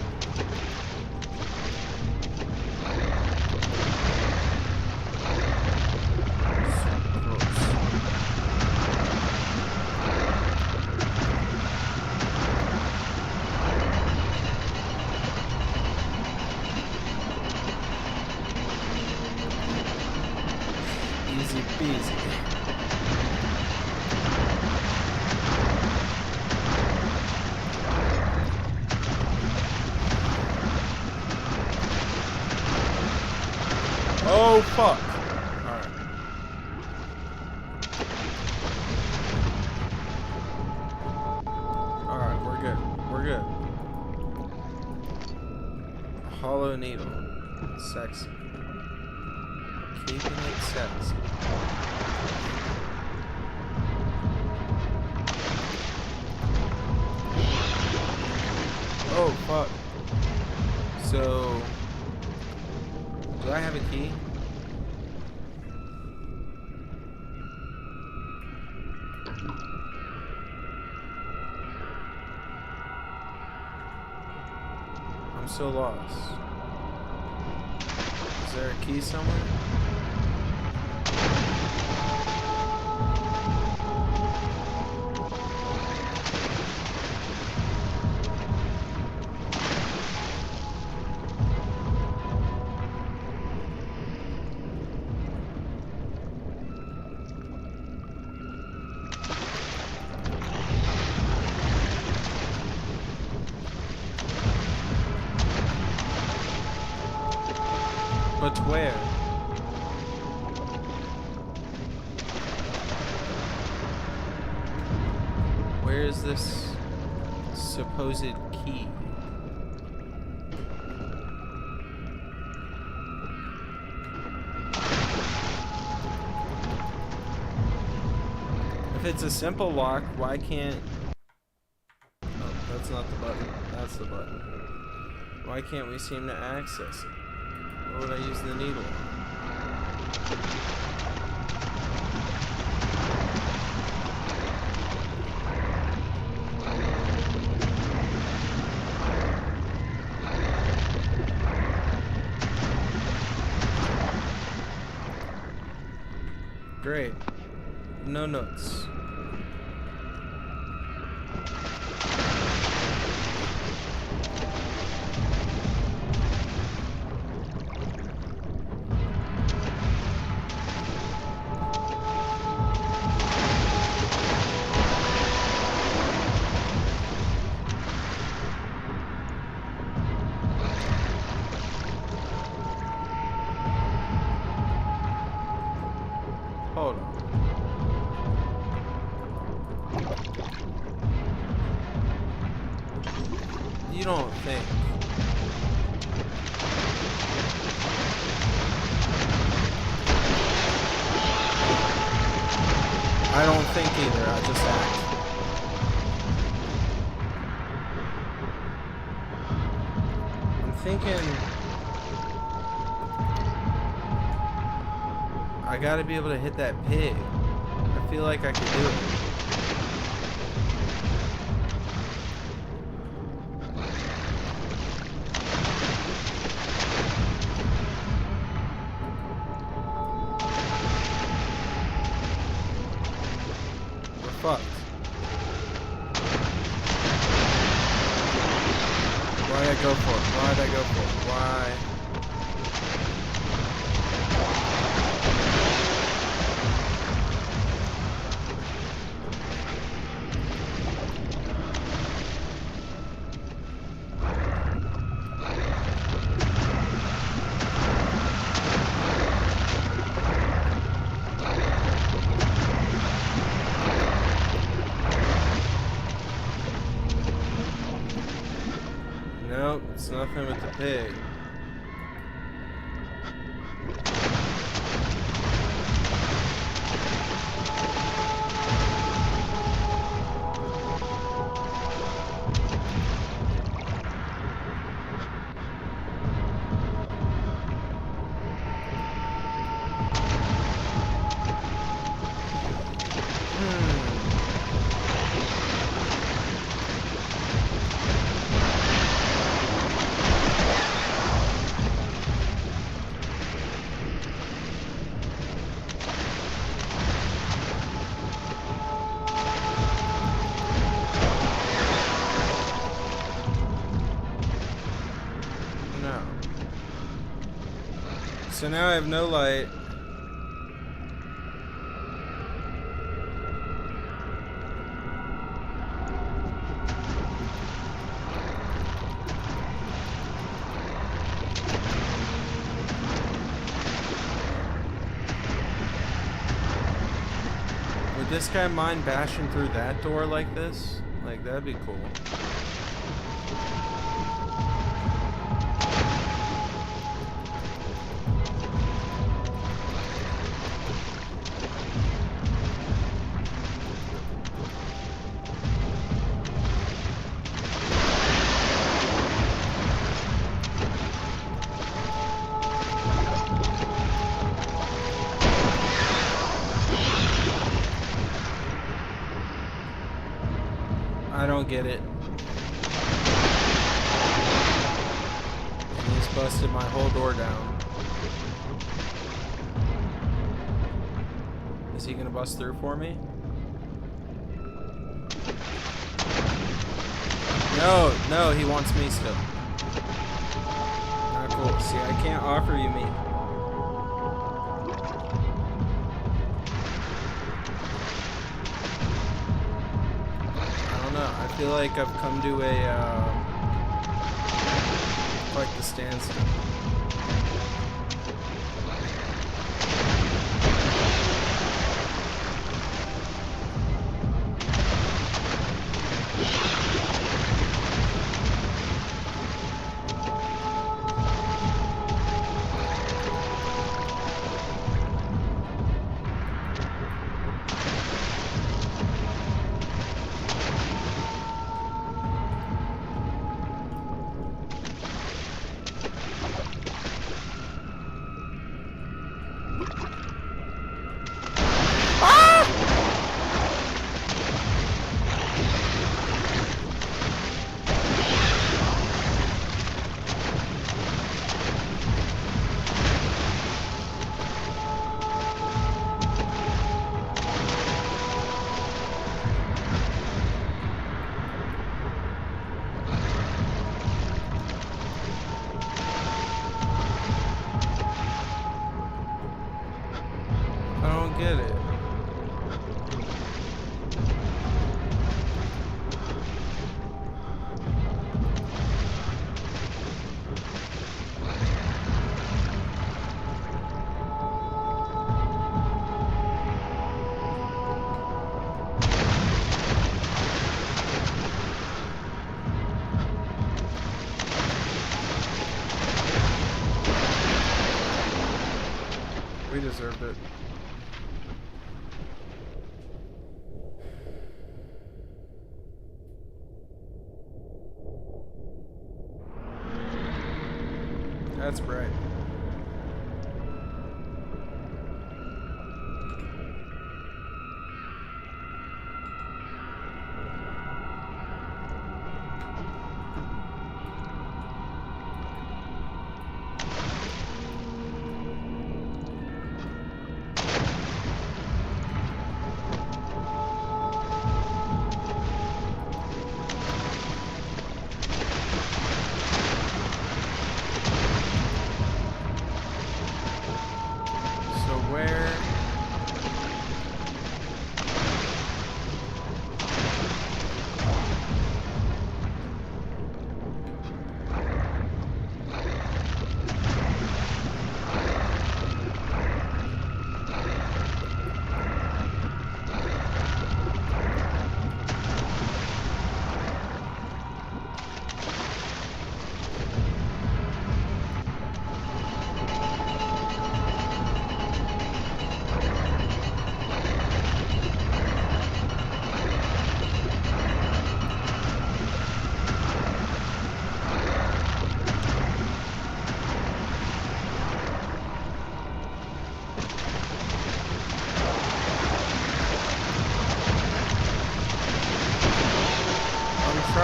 Easy peasy. Oh fuck. Alright. Alright, we're good. We're good. Hollow needle. Sexy. Keeping it sexy. Oh fuck. So do I have a key? I'm so lost. Is there a key somewhere? But where? Where is this supposed key? If it's a simple lock, why can't... Oh, that's not the button. That's the button. Why can't we seem to access it? What would I use the needle on? Great. No notes. Hold on. You don't think... I don't think either, I just act. I'm thinking... I gotta be able to hit that pig. I feel like I could do it. Why'd I go for it? Why'd I go for it? Why? Nope, it's nothing with the pig. No. So now I have no light. Would this guy mind bashing through that door like this? Like, that'd be cool. I don't get it. He's busted my whole door down. Is he gonna bust through for me? No, no, he wants me still. Not cool. See, I can't offer you me. I feel like I've come to a quite the standstill. Get it. We deserved it. That's bright.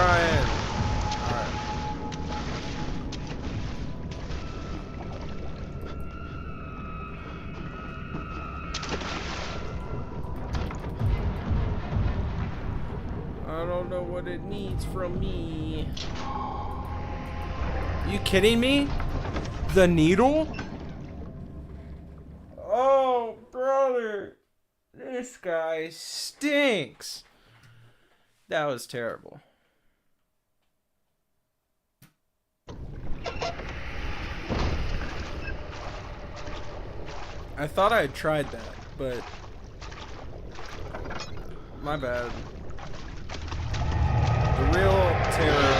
trying. Alright. I don't know what it needs from me. You kidding me? The needle? Oh, brother. This guy stinks. That was terrible. I thought I had tried that, but my bad. The real terror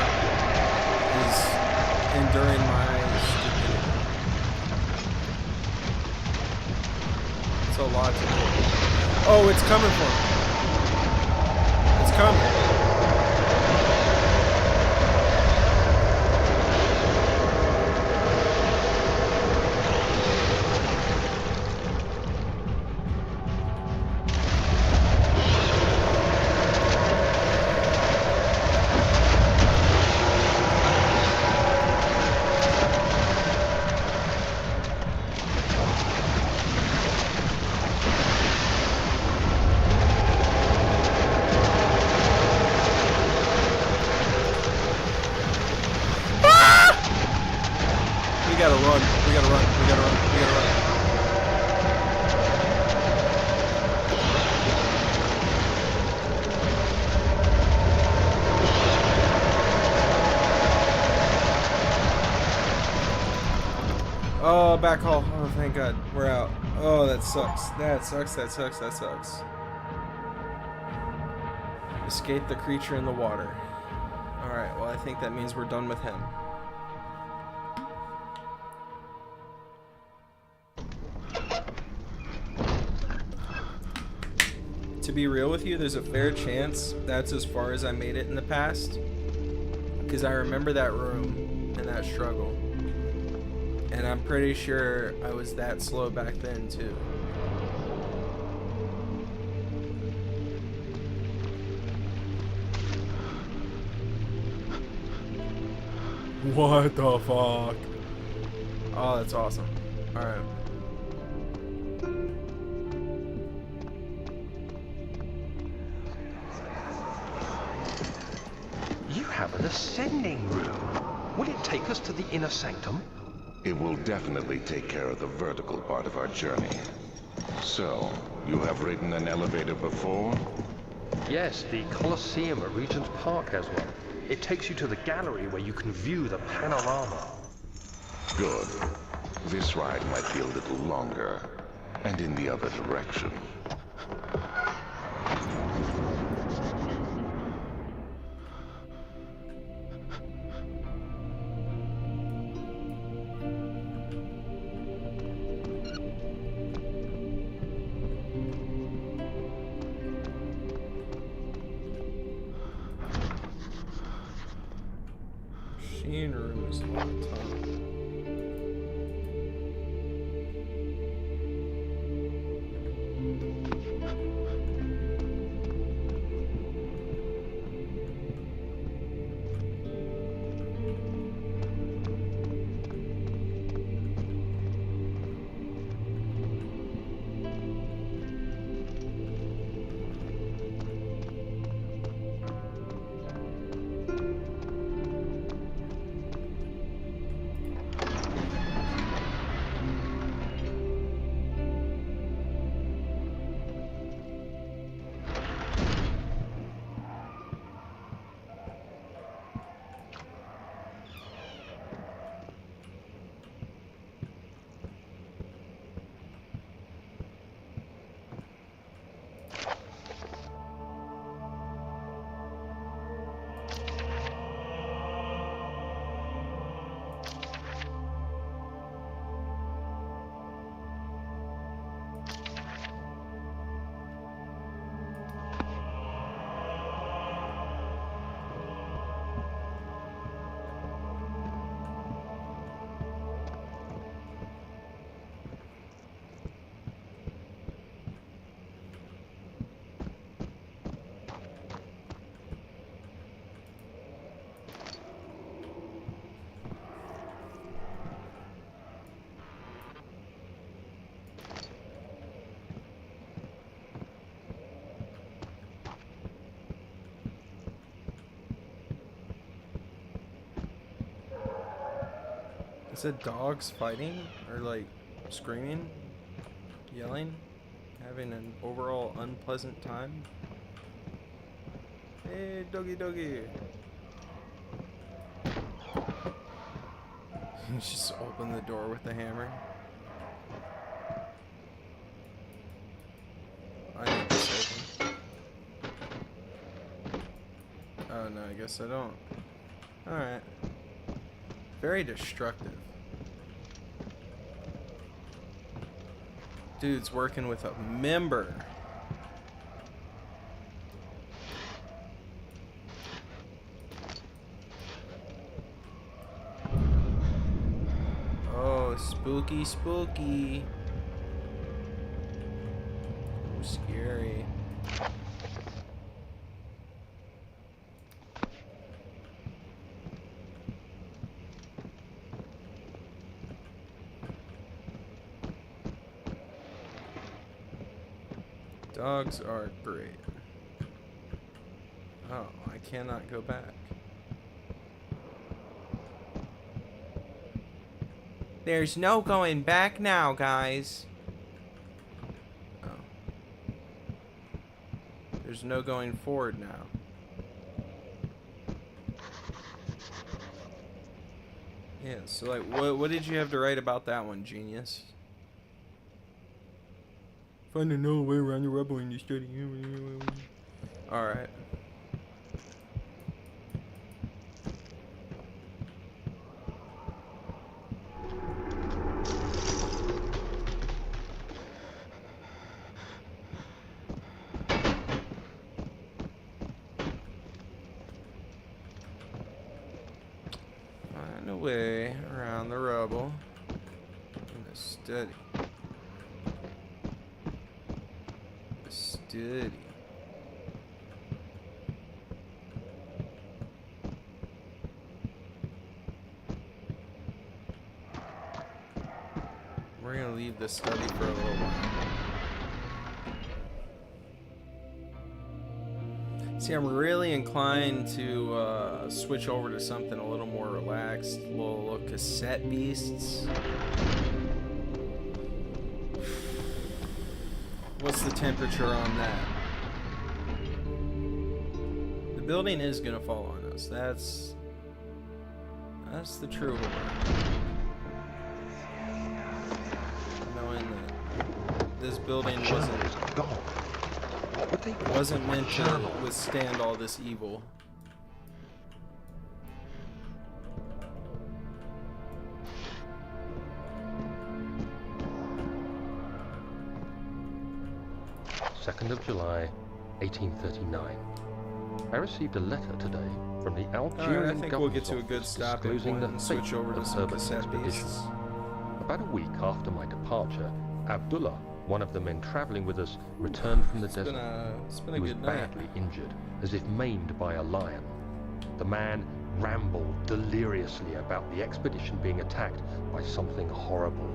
is enduring my stupidity. It's a lot to do. Oh, it's coming for me. It's coming. We gotta run. We gotta run. We gotta run. We gotta run. Oh, back hall. Oh, thank God. We're out. Oh, that sucks. That sucks. That sucks. That sucks. Escape the creature in the water. Alright, well, I think that means we're done with him. To be real with you, there's a fair chance that's as far as I made it in the past. Because I remember that room and that struggle. And I'm pretty sure I was that slow back then, too. What the fuck? Oh, that's awesome. Alright. You have an ascending room. Will it take us to the inner sanctum? It will definitely take care of the vertical part of our journey. So, you have ridden an elevator before? Yes, the Colosseum at Regent's Park has one. It takes you to the gallery where you can view the panorama. Good. This ride might be a little longer, and in the other direction. Machine room is on top. Is it dogs fighting? Or like screaming? Yelling? Having an overall unpleasant time? Hey, doggy doggy. Just open the door with the hammer. I need this open. Oh no, I guess I don't. Alright. Very destructive. Dude's working with a member. Oh, spooky, spooky. Oh, scary. Dogs are great. Oh, I cannot go back. There's no going back now, guys. Oh. There's no going forward now. Yeah, so like, what did you have to write about that one, genius? Find another way around the rubble when you study. Alright. Find a way around the rubble in a study. Study. We're gonna leave this study for a little while. See, I'm really inclined to switch over to something a little more relaxed. Little cassette beasts. What's the temperature on that? The building is gonna fall on us. That's the true horror. Knowing that this building wasn't meant to withstand all this evil. Of July, 1839. I received a letter today from the Algerian I think we'll get to a government good office stop disclosing the and fate switch over to of some Herbert's cassette expedition. beasts. About a week after my departure, Abdullah, one of the men traveling with us, returned from the desert. It's been a He was good night. badly injured, as if maimed by a lion. The man rambled deliriously about the expedition being attacked by something horrible.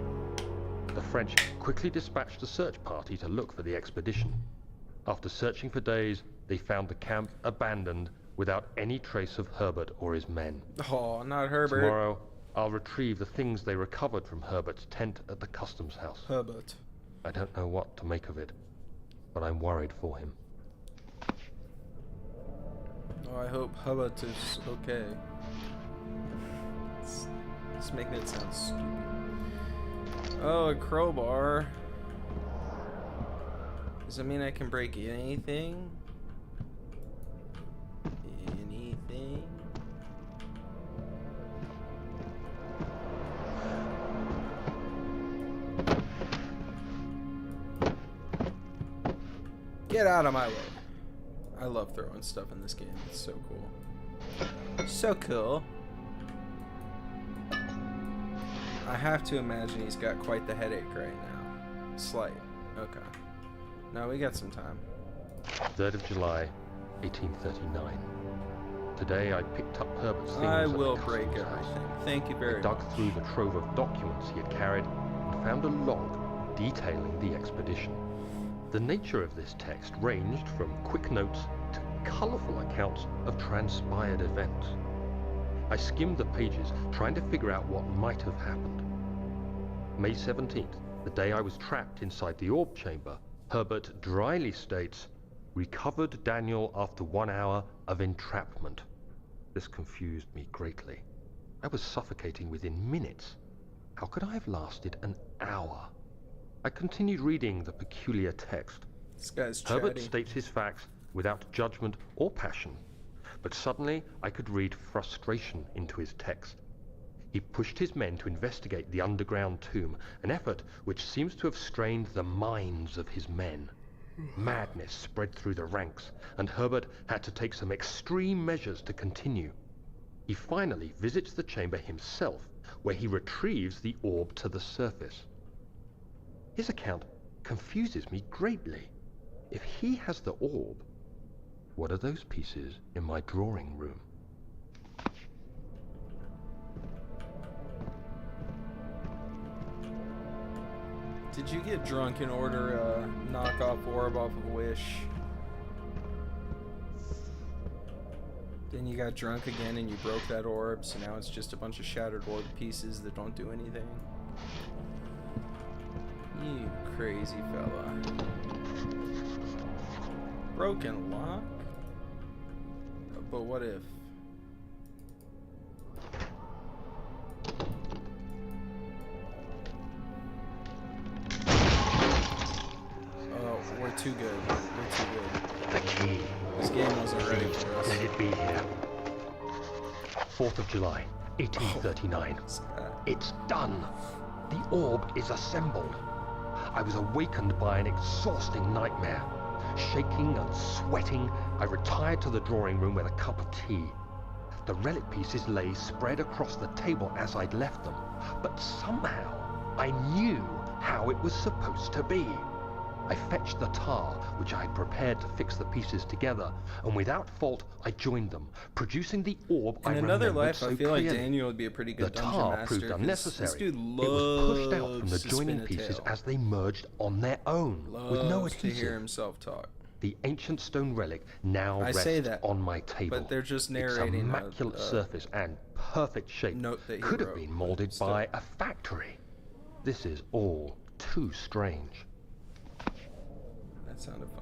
The French quickly dispatched a search party to look for the expedition. After searching for days, they found the camp abandoned without any trace of Herbert or his men. Oh, not Herbert. Tomorrow, I'll retrieve the things they recovered from Herbert's tent at the customs house. Herbert. I don't know what to make of it, but I'm worried for him. Oh, I hope Herbert is okay. It's making it sound stupid. Oh, a crowbar. Does that mean I can break anything? Anything? Get out of my way. I love throwing stuff in this game. It's so cool. So cool. I have to imagine he's got quite the headache right now. Slight. Okay. No, we got some time. 3rd of July, 1839. Today I picked up Herbert's things I at the will customs break house. everything. Thank you very I dug much. through the trove of documents he had carried and found a log detailing the expedition. The nature of this text ranged from quick notes to colourful accounts of transpired events. I skimmed the pages, trying to figure out what might have happened. May 17th, the day I was trapped inside the orb chamber, Herbert dryly states, "Recovered Daniel after 1 hour of entrapment." This confused me greatly. I was suffocating within minutes. How could I have lasted an hour? I continued reading the peculiar text. This guy's Herbert chatty. states his facts without judgment or passion, but suddenly I could read frustration into his text. He pushed his men to investigate the underground tomb, an effort which seems to have strained the minds of his men. Madness spread through the ranks, and Herbert had to take some extreme measures to continue. He finally visits the chamber himself, where he retrieves the orb to the surface. His account confuses me greatly. If he has the orb, what are those pieces in my drawing room? Did you get drunk and order a knockoff orb off of Wish? Then you got drunk again and you broke that orb, so now it's just a bunch of shattered orb pieces that don't do anything. You crazy fella. Broken lock? But what if? Oh, we're too good. We're too good. The key. This game wasn't ready for us. Let it be here. 4th of July, 1839. It's done. The orb is assembled. I was awakened by an exhausting nightmare. Shaking and sweating, I retired to the drawing room with a cup of tea. The relic pieces lay spread across the table as I'd left them, but somehow I knew how it was supposed to be. I fetched the tar, which I had prepared to fix the pieces together, and without fault I joined them, producing the orb I In another remembered life, so I feel like clearly. Daniel would be a pretty The good dungeon tar master. proved 'Cause unnecessary. This dude It was pushed out from the loves to joining spin a pieces tale. as they merged on their own, with no Loves to hear adhesive. himself talk. The ancient stone relic now I rests say that, on my table. but they're just Its narrating immaculate surface and perfect shape note that he could have wrote, been but molded still. by a factory. This is all too strange. That sounded funny.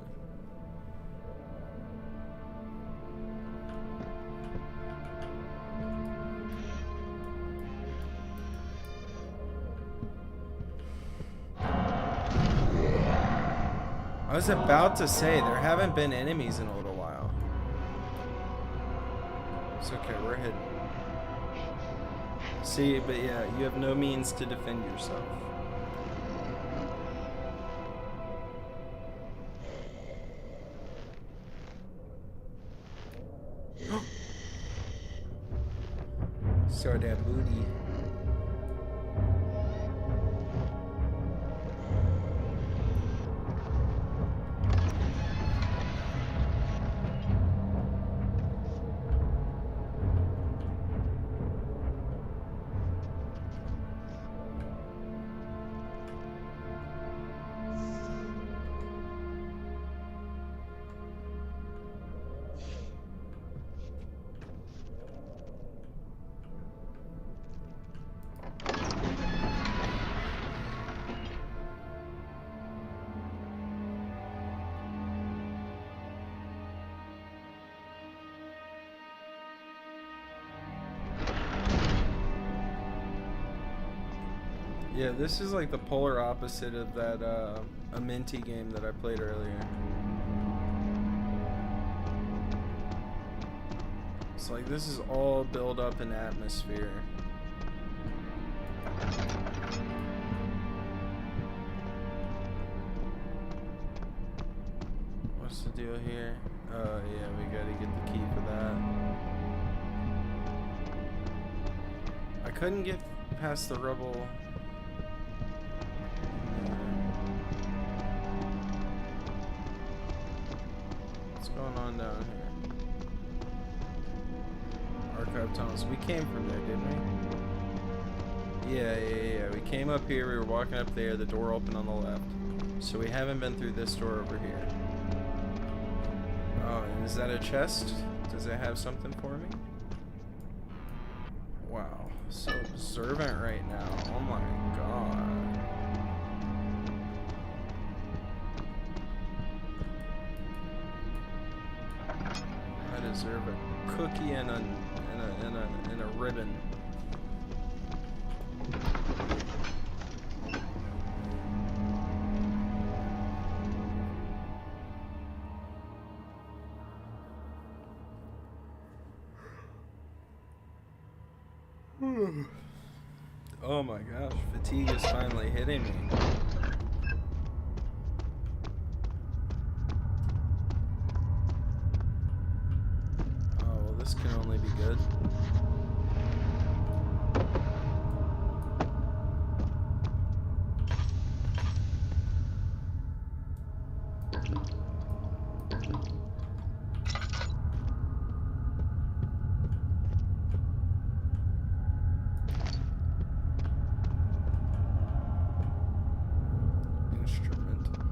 I was about to say, there haven't been enemies in a little while. It's okay, we're hidden. See, but yeah, you have no means to defend yourself. Saw that booty. Yeah, this is like the polar opposite of that Amnesia game that I played earlier. It's like this is all build up in atmosphere. What's the deal here? Oh yeah, we gotta get the key for that. I couldn't get past the rubble. What's going on down here? Archive tunnels. We came from there, didn't we? Yeah. We came up here, we were walking up there, the door opened on the left. So we haven't been through this door over here. Oh, and is that a chest? Does it have something for me? Wow, so observant right now. Oh my god. I deserve a cookie and a ribbon. Oh my gosh, fatigue is finally hitting me. Oh, well, this can only be good. Instrumental.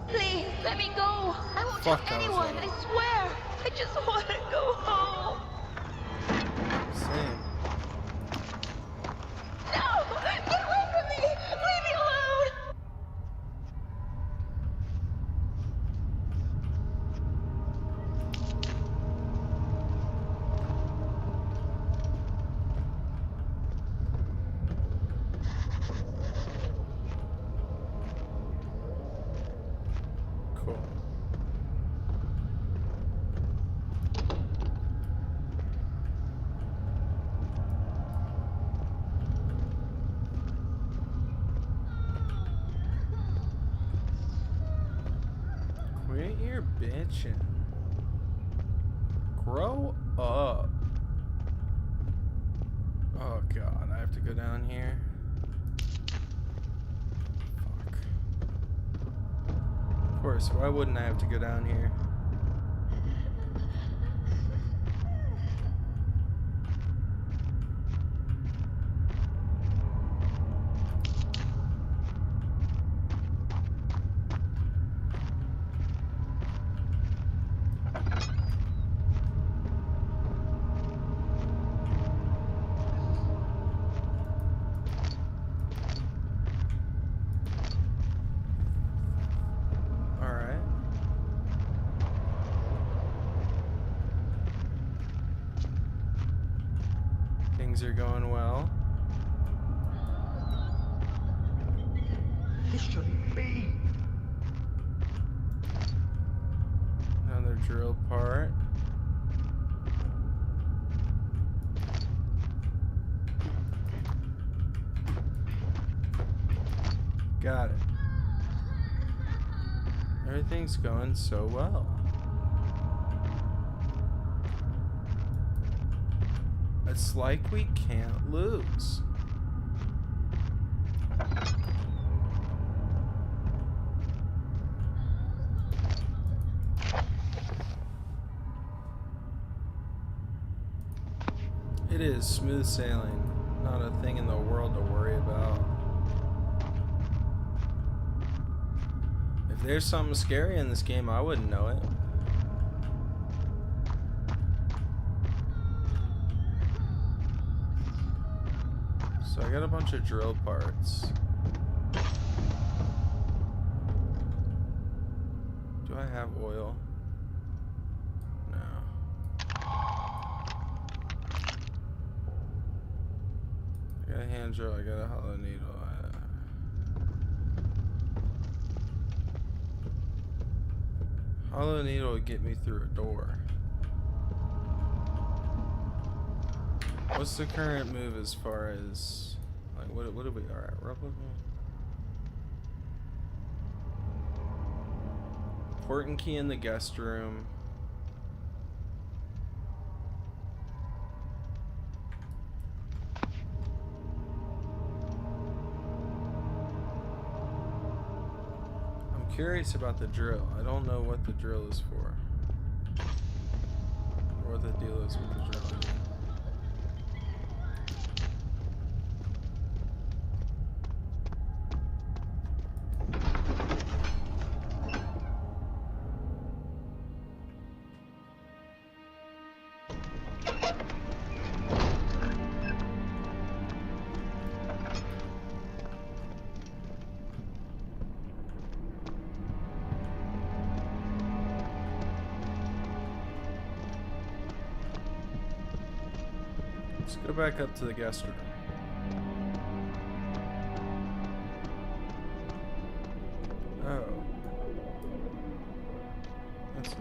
Please, let me go. I won't Fuck, tell that was anyone, loud. I swear. I just want to go home. Same. No! Get away from me! Leave me alone! Cool. Quit your bitching. Grow up. Oh god, I have to go down here. Fuck. Of course, why wouldn't I have to go down here? Alright. Things are going well. This shouldn't be. Another drill part. Got it. Everything's going so well. It's like we can't lose. It is smooth sailing. Not a thing in the world to worry about. If there's something scary in this game, I wouldn't know it. So I got a bunch of drill parts. Do I have oil? hand drill. I got a hollow needle. Hollow needle would get me through a door. What's the current move as far as like what are we are at? Replica? Important key in the guest room. I'm curious about the drill. I don't know what the drill is for. Or what the deal is with the drill. Let's go back up to the guest room. Oh. That's new.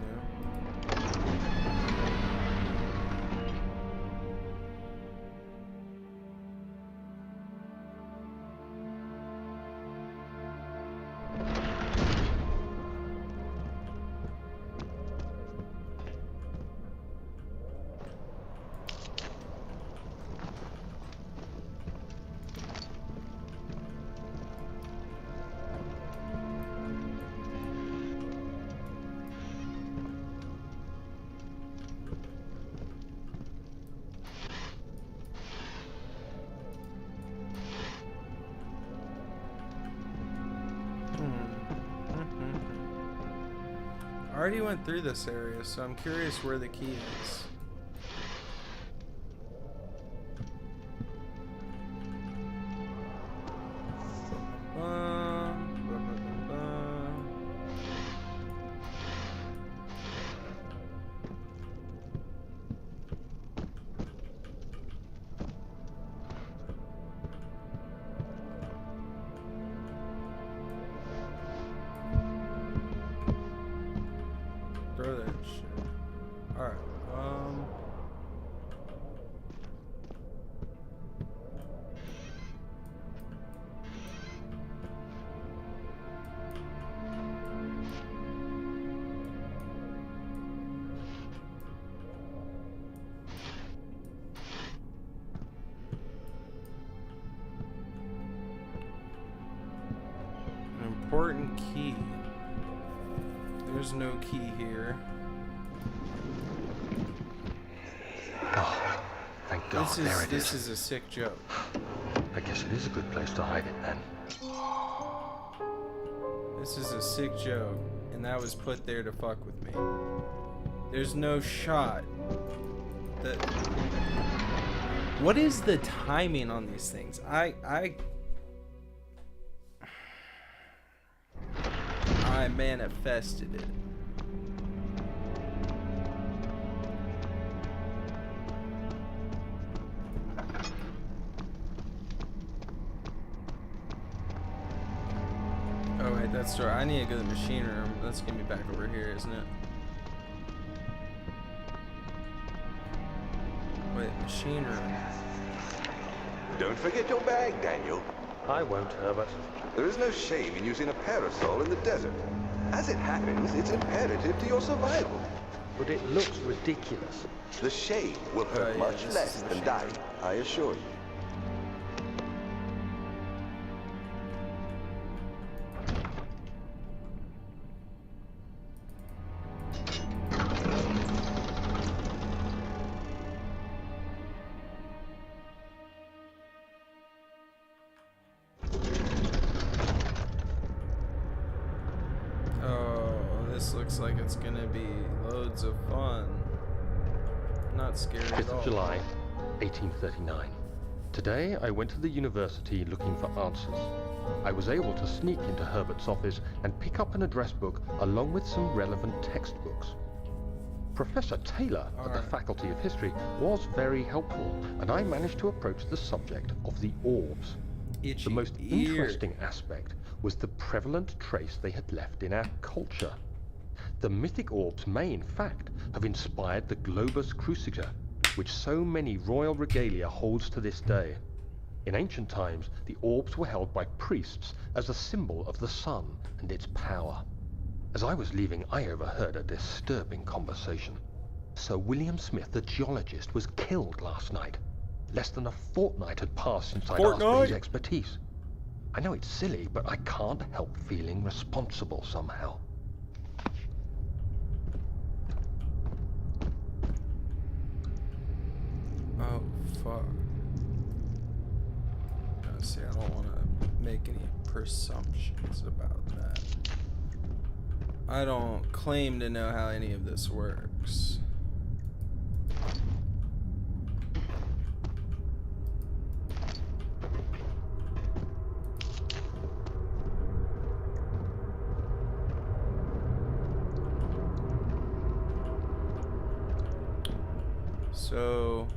I already went through this area, so I'm curious where the key is. Throw that shit. Alright, an important key. There's no key here. Oh, thank God, there it This is. is a sick joke. I guess it is a good place to hide it then. This is a sick joke, and that was put there to fuck with me. There's no shot that. What is the timing on these things? I manifested it. Oh wait, that's right. I need to go to the machine room. That's gonna be back over here, isn't it? Wait, machine room. Don't forget your bag, Daniel. I won't, Herbert. There is no shame in using a parasol in the desert. As it happens, it's imperative to your survival. But it looks ridiculous. The shade will hurt yeah, much this less is the than shade. dying, I assure you. This looks like it's gonna be loads of fun. Not scary at 5th all. of July, 1839. Today, I went to the university looking for answers. I was able to sneak into Herbert's office and pick up an address book along with some relevant textbooks. Professor Taylor at the Alright. Faculty of History was very helpful, and I managed to approach the subject of the orbs. Itchy The most ear. interesting aspect was the prevalent trace they had left in our culture. The mythic orbs may, in fact, have inspired the globus cruciger, which so many royal regalia holds to this day. In ancient times, the orbs were held by priests as a symbol of the sun and its power. As I was leaving, I overheard a disturbing conversation. Sir William Smith, the geologist, was killed last night. Less than a fortnight had passed since I'd asked for his expertise. I know it's silly, but I can't help feeling responsible somehow. Oh, fuck. See, I don't want to make any presumptions about that. I don't claim to know how any of this works. So...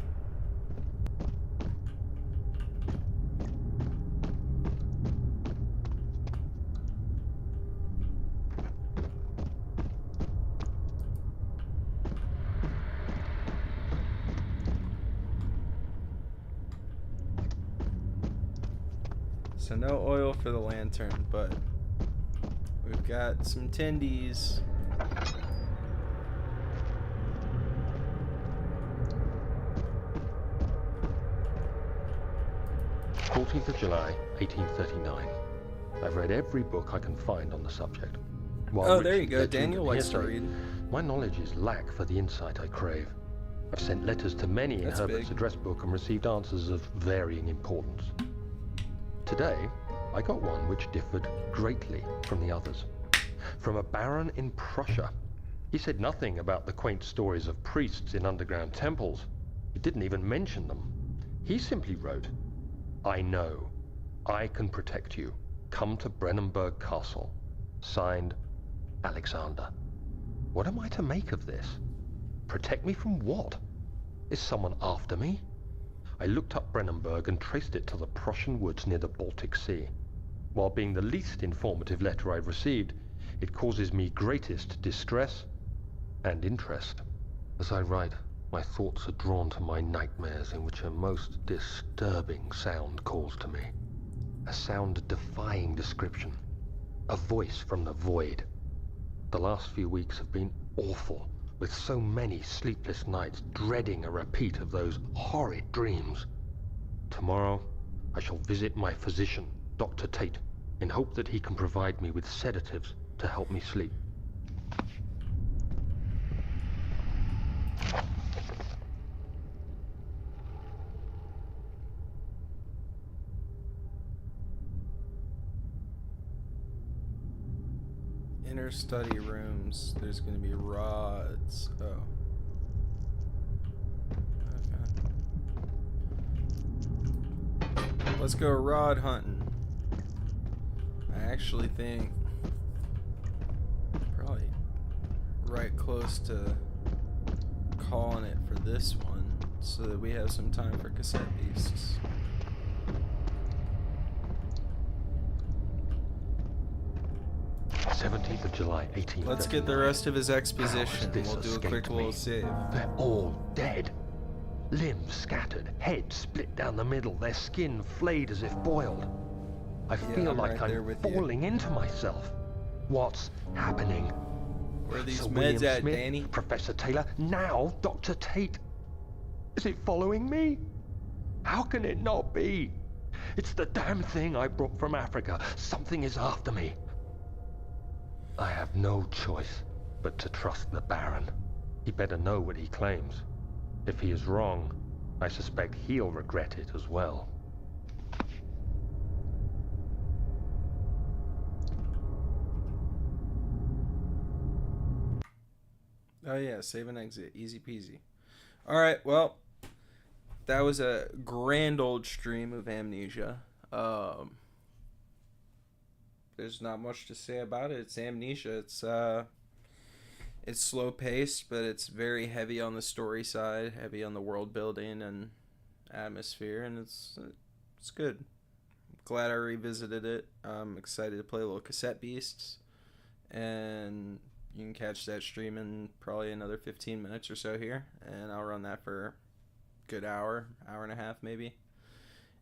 So no oil for the lantern, but we've got some tendies. 14th of July, 1839. I've read every book I can find on the subject. While Oh, there you Richard's go. legend Daniel and likes to hearsay, read. my knowledge is lack for the insight I crave. I've sent letters to many in That's Herbert's big. address book and received answers of varying importance. Today, I got one which differed greatly from the others. From a baron in Prussia. He said nothing about the quaint stories of priests in underground temples. He didn't even mention them. He simply wrote, "I know. I can protect you. Come to Brennenburg Castle. Signed, Alexander." What am I to make of this? Protect me from what? Is someone after me? I looked up Brennenburg and traced it to the Prussian woods near the Baltic Sea. While being the least informative letter I've received, it causes me greatest distress and interest. As I write, my thoughts are drawn to my nightmares in which a most disturbing sound calls to me. A sound defying description. A voice from the void. The last few weeks have been awful, with so many sleepless nights dreading a repeat of those horrid dreams. Tomorrow, I shall visit my physician, Dr. Tate, in hope that he can provide me with sedatives to help me sleep. Inner study rooms. There's going to be rods. Oh. Okay. Let's go rod hunting. I actually think probably right close to calling it for this one so that we have some time for cassette beasts. "17th of July, 1839. Let's get the rest of his How exposition. has this We'll do a escaped quick me? little save. They're all dead. Limbs scattered, heads split down the middle, their skin flayed as if boiled. I feel I'm like right there I'm with you. falling into myself. What's happening? Where are these Sir meds William at, Smith, Danny? Professor Taylor, now Dr. Tate. Is it following me? How can it not be? It's the damn thing I brought from Africa. Something is after me. I have no choice but to trust the Baron. He better know what he claims. If he is wrong, I suspect he'll regret it as well. Oh yeah, save and exit. Easy peasy. Alright, well, that was a grand old stream of Amnesia. There's not much to say about it. It's Amnesia. It's slow paced, but it's very heavy on the story side, heavy on the world building and atmosphere, and it's good. Glad I revisited it. I'm excited to play a little Cassette Beasts, and you can catch that stream in probably another 15 minutes or so here, and I'll run that for a good hour and a half maybe,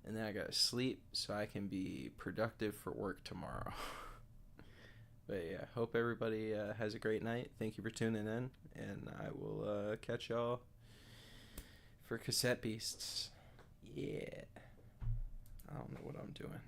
and then I gotta sleep so I can be productive for work tomorrow. But yeah, hope everybody has a great night. Thank you for tuning in, and I will catch y'all for Cassette Beasts. Yeah. I don't know what I'm doing.